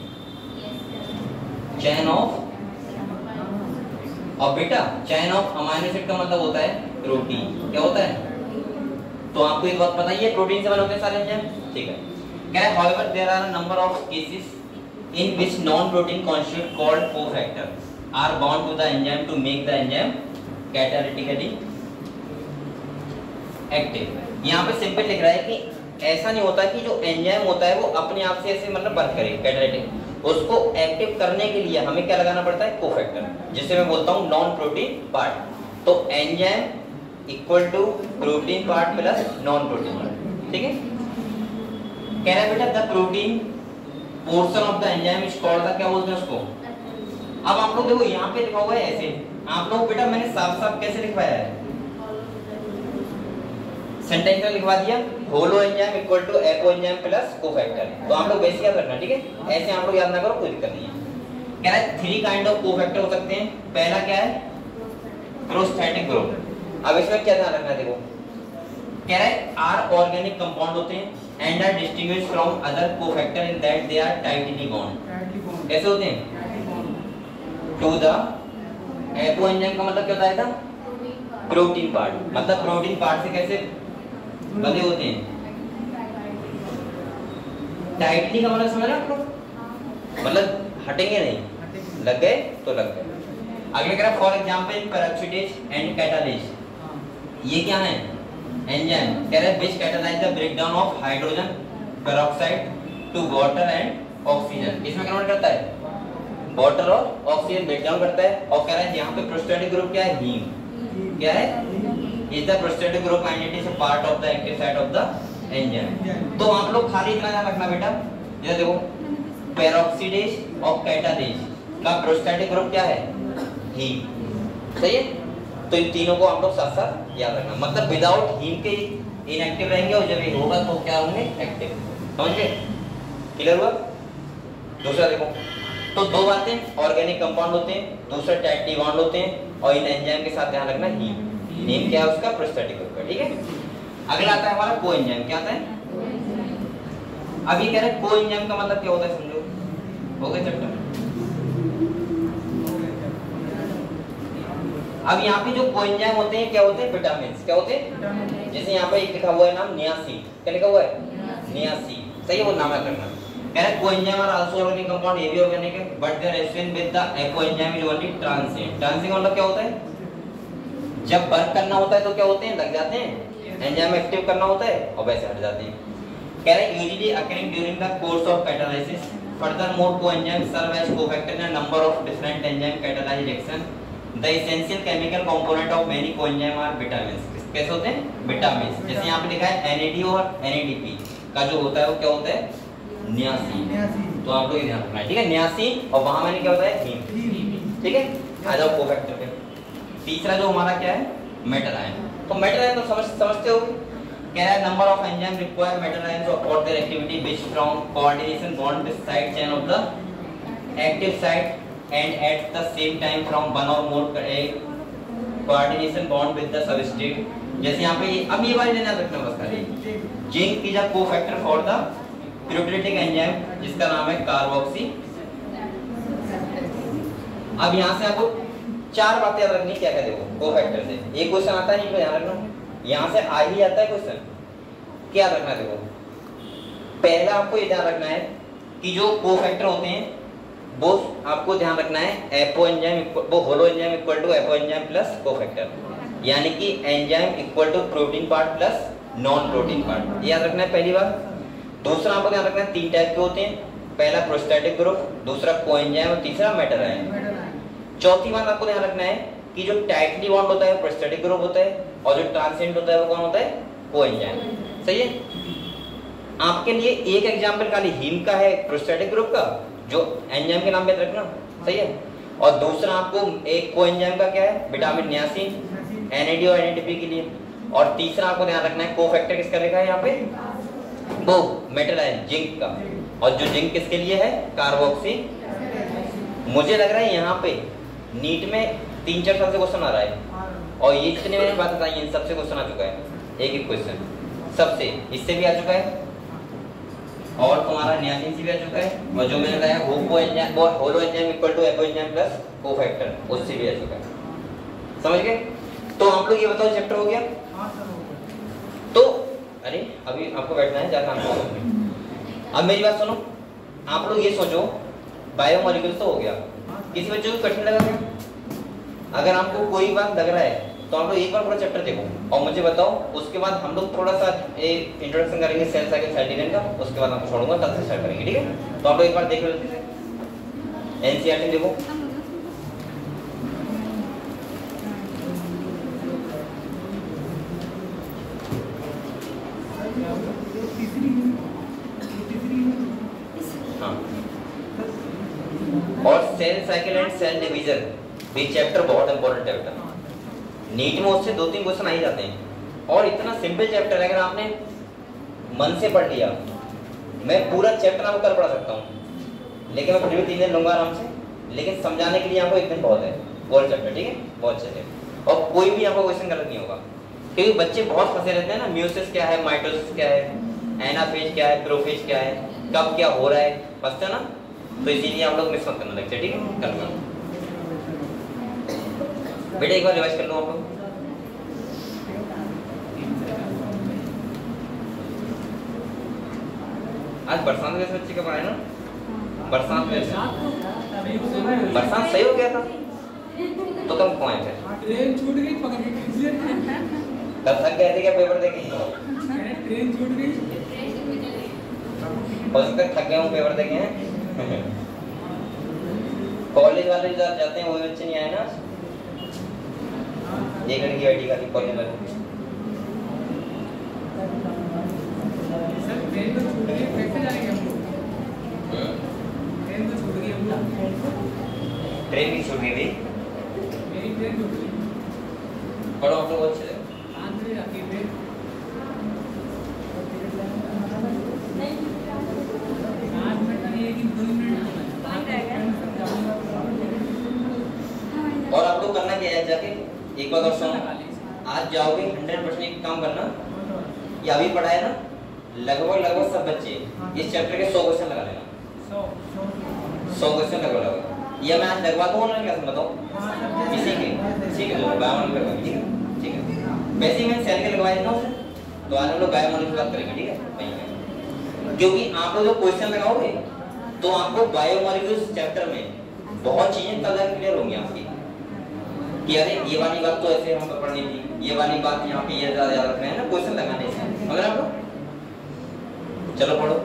chain of. और बेटा चेन ऑफ अमीनो एसिड का मतलब होता है प्रोटीन। क्या होता है? तो आपको एक बात पता ही है, प्रोटीन से बने होते हैं सारे एंजाइम। ठीक है, कह रहे however there are a number of cases in which non-protein constitute called cofactor are bound to the enzyme to make the enzyme catalytically active। यहाँ पे सिंपल लिख रहा है कि ऐसा नहीं होता कि जो एंजाइम होता है वो अपने आप से ऐसे मतलब वर्क करे कैटालिटिक, उसको एक्टिव करने के लिए हमें क्या लगाना पड़ता है? कोफैक्टर, जिसे मैं बोलता हूँ नॉन प्रोटीन पार्ट। तो enzyme equal to protein part plus non protein part. ठीक है, कह रहा है बेटा the protein portion of the enzyme is called the, क्या बोलते हैं उसको? अब आप लोग देखो यहाँ पे लिखा हुआ है ऐसे, आप लोग बेटा मैंने साफ साफ कैसे लिखवाया है? सेंटेंस में लिखवा दिया, holo enzyme equal to apo enzyme plus cofactor. तो आप लोग बेसिक याद रखना। ठीक है, ऐसे आप लोग याद ना करो, कोई दिक्कत नहीं है। कह रहा है 3 काइंड ऑफ कोफैक्टर हो सकते हैं। पहला क्या है? Prostatic group. अब इसमें क्या ध्यान रखना है? देखो कह रहा है आर ऑर्गेनिक कंपाउंड होते हैं and are distinguished from other cofactor in that they are tightly bound। कैसे होते हैं? to the एपो एंजाइम का मतलब क्या होता है? प्रोटीन पार्ट, मतलब प्रोटीन पार्ट से कैसे बंधे होते हैं? टाइटली का मतलब समझ रहे आप लोग? मतलब हटेंगे नहीं, लग गए तो लग गए। अगले कह फॉर एग्जांपल पेरोक्सिडेज एंड कैटालेज। ये क्या है? एंजाइम। कह रहे हैं which catalyze the breakdown of hydrogen peroxide to water and oxygen। इसमें कन्वर्ट करता है वाटर और ऑक्सीजन ब्रेकडाउन करता है। और कह रहा है यहाँ पे प्रोस्टैटिक ग्रुप क्या है? हीम। क्या है? Is the prostatic group and it is a part of the active site of the enzyme. तो आप लोग खाली इतना ध्यान रखना बेटा, ये देखो पेरोक्सिडेज और कैटालेज का प्रोस्टैटिक ग्रुप क्या है? हीम। सही है, तो इन तीनों को आप लोग साथ साथ याद रखना। मतलब विदाउट हीम के इनएक्टिव रहेंगे, और जब ये होगा तो क्या होंगे? एक्टिव। समझ गए? क्लियर हुआ? दूसरा देखो, तो 2 बातें, ऑर्गेनिक कंपाउंड होते हैं, दूसरा टाइटली बॉन्ड होते हैं, और इन एंजाइम के साथ ध्यान रखना हीम। हीम क्या है? उसका प्रोस्टैटिक ग्रुप है। ठीक है, अगला आता है हमारा कोएंजाइम। क्या आता है? अब ये कह रहे हैं कोएंजाइम का मतलब क्या होता है? समझो, हो गया चैप्टर। अब यहाँ पे जो कोएंजाइम होते हैं क्या होते हैं? विटामिन। क्या होते हैं? जैसे यहाँ पे एक लिखा हुआ है नाम नियासिन। क्या लिखा हुआ है? नियासिन। सही है, वो नाम याद रखना। कह रहा है coenzyme are also organic compound, ये भी ऑर्गेनिक है, but their reaction with the apo enzyme is only transient. Transient मतलब क्या होता है? जब वर्क करना होता है तो क्या होते हैं? लग जाते हैं। एंजाइम एक्टिव करना होता है और वैसे हट जाते हैं। कह रहे हैं usually occurring during the course of catalysis. Furthermore coenzyme serve as cofactor in a number of different enzyme catalyze reaction. The essential chemical component of many coenzyme are vitamins। कैसे होते हैं? विटामिन। जैसे यहाँ पे लिखा है NAD और NADP का जो होता है वो क्या होता है? नियासिन। तो आप लोग ध्यान रखना है। ठीक है, नियासिन, और वहां मैंने क्या होता है? हीम। ठीक है, आ जाओ कोफैक्टर पे। तीसरा जो हमारा क्या है? Metal ion. तो मेटल आयन तो समझते हो। कह रहा है number of enzyme require metal ion for their activity which from coordination bond with side chain of the active site and at the same time from one or more coordination bond with the substrate। जैसे यहाँ पे अब ये बात ध्यान रखना बस खाली, zinc is a cofactor for the puritic enzyme जिसका नाम है कार्बोक्सी। अब यहाँ से आपको 4 बातें याद रखनी। क्या कहते हो? कोफैक्टर से एक क्वेश्चन आता है, ध्यान रखना, यहाँ से आ ही जाता है क्वेश्चन। क्या रखना? देखो पहला आपको ये ध्यान रखना है कि जो कोफैक्टर होते हैं वो आपको ध्यान रखना है एपो एंजाइम वो holo enzyme equal to apo enzyme plus cofactor, यानी कि enzyme equal to protein part plus non protein part. याद रखना है पहली बार। दूसरा आपको ध्यान रखना है 3 टाइप के होते हैं, पहला प्रोस्टैटिक ग्रुप, दूसरा कोएंजाइम और तीसरा मेटल आयन। चौथी बात आपको ध्यान रखना है कि जो टाइटली बॉन्ड होता है प्रोस्टैटिक ग्रुप होता है और जो ट्रांसिएंट होता है वो कौन होता है? कोएंजाइम। सही है। आपके लिए एक एग्जांपल खाली हीम का है प्रोस्टैटिक ग्रुप का, जो एंजाइम के नाम पे रखना। सही है। और दूसरा आपको एक कोएंजाइम का क्या है? विटामिन नियासिन, NAD और NADP के लिए। और तीसरा आपको ध्यान रखना है कोफैक्टर किसका लिखा है यहाँ पे, वो मेटल आयन जिंक का, और जो जिंक किसके लिए है, कार्बोक्सी। मुझे लग रहा है यहाँ पे नीट में 3-4 साल से क्वेश्चन आ रहा है, और ये जितने मैंने बात बताई इन सबसे क्वेश्चन आ चुका है, एक क्वेश्चन सबसे, इससे भी आ चुका है, और तुम्हारा नियासिन से भी आ चुका है, और जो मैंने बताया holo enzyme equal to apo enzyme plus cofactor, उससे भी आ चुका है। समझ गए? तो हम लोग ये बताओ चैप्टर हो गया। तो अरे अभी आपको बैठना है, ज्यादा अब मेरी बात सुनो, आप लोग ये सोचो बायोमोलिक्यूल्स तो हो गया, किसी बच्चे को कठिन लगा क्या? अगर आपको कोई बात लग रहा है तो आप लोग एक बार पूरा चैप्टर देखो और मुझे बताओ, उसके बाद हम लोग थोड़ा सा एक इंट्रोडक्शन करेंगे सेल साइकिल सेल डिवीजन का, उसके बाद आपको छोड़ूंगा, कल से स्टार्ट करेंगे, ठीक है? तो आप लोग एक बार देख लो, एनसीईआरटी देखो। हाँ, और cell cycle and cell division ये चैप्टर बहुत इंपॉर्टेंट चैप्टर, नीट में उससे 2-3 क्वेश्चन आ ही जाते हैं, और इतना सिंपल चैप्टर है, अगर आपने मन से पढ़ लिया, मैं पूरा चैप्टर आपको कल पढ़ा सकता हूँ, लेकिन मैं फिर भी 3 दिन लूंगा आराम से, लेकिन समझाने के लिए आपको 1 दिन बहुत है, बहुत चैप्टर, ठीक है? बहुत अच्छे से, और कोई भी आपको क्वेश्चन गलत नहीं होगा, क्योंकि बच्चे बहुत फंसे रहते हैं ना, म्यूसिस क्या है, माइटोसिस क्या है, एनाफेज क्या है, प्रोफेज क्या है, कब क्या हो रहा है, फंसते हैं ना, तो इसीलिए आप लोग मिस मत करना लेक्चर, ठीक है? कल का बेटा एक बार रिवाइज कर लो आप लोग। आज बरसात में बच्चे कब आए ना, बरसात में बरसात सही हो गया था, तो तुम कौन थे? ट्रेन छूट गई, पकड़ के खींच लिया। कल थक गए थे क्या पेपर देके? ट्रेन छूट गई, हो सकता है थक गए हूँ पेपर देके हैं। कॉलेज वाले जो जाते हैं वो बच्चे नहीं आए ना, एक लड़की बैठी खाली कॉलेज वाले। सर ट्रेन तो छूट गई, कैसे जाएंगे हम लोग? ट्रेन तो छूट गई हम लोग। ट्रेन भी छूट गई थी, मेरी ट्रेन छूट गई। पढ़ो आप लोग अच्छे से। 5 बजे आती है ट्रेन। 5 मिनट नहीं, लेकिन 2 मिनट और आप लोग करना क्या है, जाके एक बात और सुनो, आज जाओगे 100% एक काम करना, ये अभी पढ़ाया ना, लगभग सब बच्चे इस चैप्टर के 100 क्वेश्चन लगा लेना, 100 क्वेश्चन लगभग, ये मैं आज लगवा दूंगा ना, क्या बताओ किसी के, ठीक है? तो बायोमोलिक्यूल लगवा, ठीक है? ठीक है, वैसे ही मैंने सेल के लगवाए ना उसे, तो आज हम लोग बायोमोलिक्यूल की बात करेंगे, ठीक है? वहीं में, क्योंकि आप लोग जो क्वेश्चन लगाओगे तो आपको बायोमोलिक्यूल्स चैप्टर में बहुत चीजें कलर क्लियर होंगी आपकी, कि अरे ये वाली बात तो ऐसे हमको पढ़नी थी, ये वाली बात यहाँ पे ये ज्यादा याद रखना है ना क्वेश्चन लगाने से, मगर आप लोग चलो पढ़ो।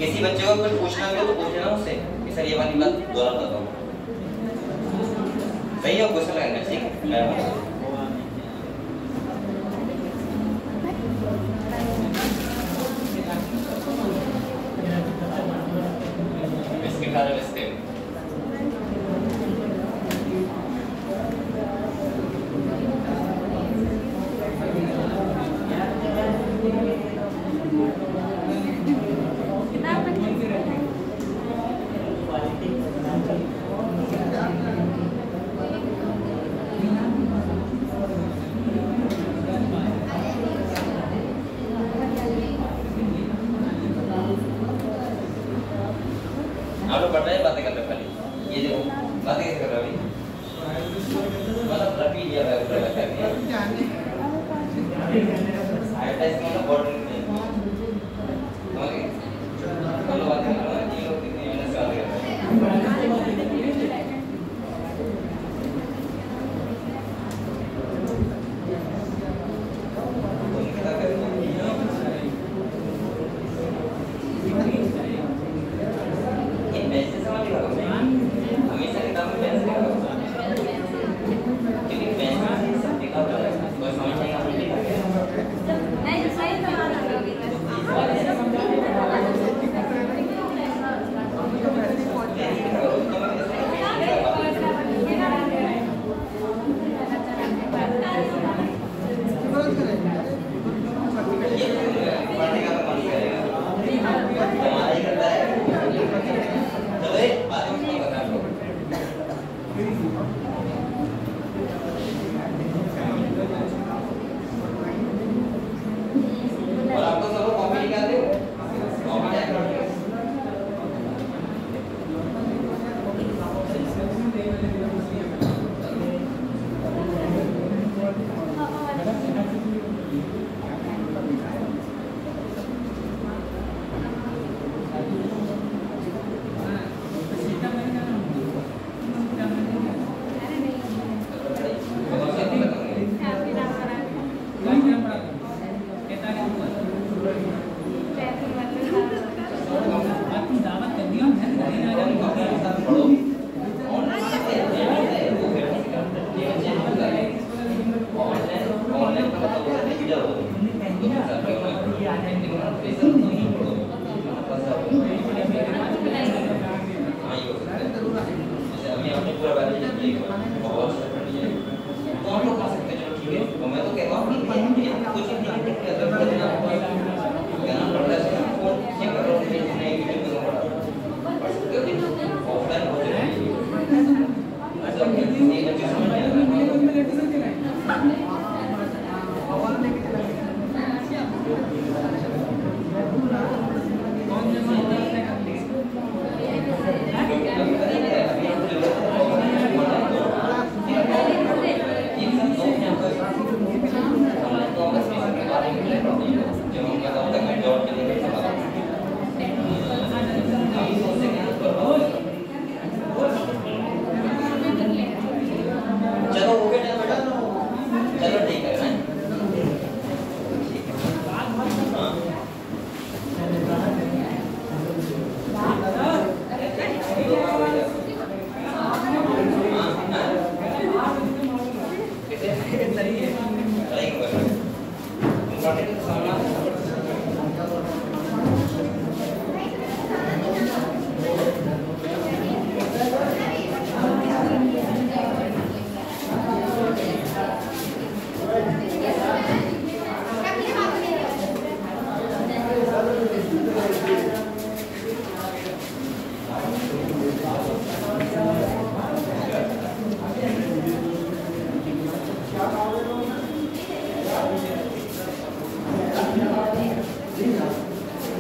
किसी बच्चे को कुछ पूछना हो तो पूछ लेना उससे कि सर ये वाली बात दोहरा बताओ, सही है? क्वेश्चन लगाना, ठीक है? बिस्किट खा रहे, बिस्किट आप लोग पढ़ रहे हैं, बातें कर रहे हो खाली, ये देखो बातें कैसे कर रहे हो अभी, मतलब रखी लिया है मतलब बॉर्डर में, समझ गए? हम लोग बातें कर रहे हैं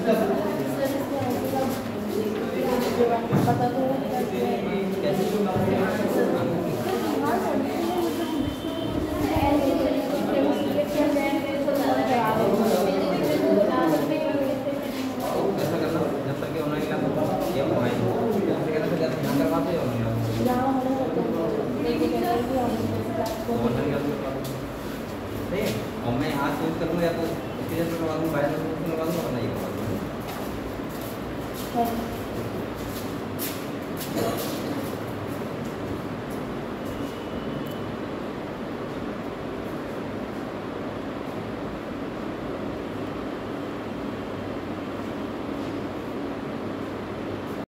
पता तो ऐसा करना जब तक ये होना ही लगा ये मोबाइल जैसे कहना जब ध्यान करवाते हो ना नहीं और मैं आज यूज करूँगा या तो इसके जैसे करवा दूँ बाहर करवा दूँगा वरना ये करवा दूँगा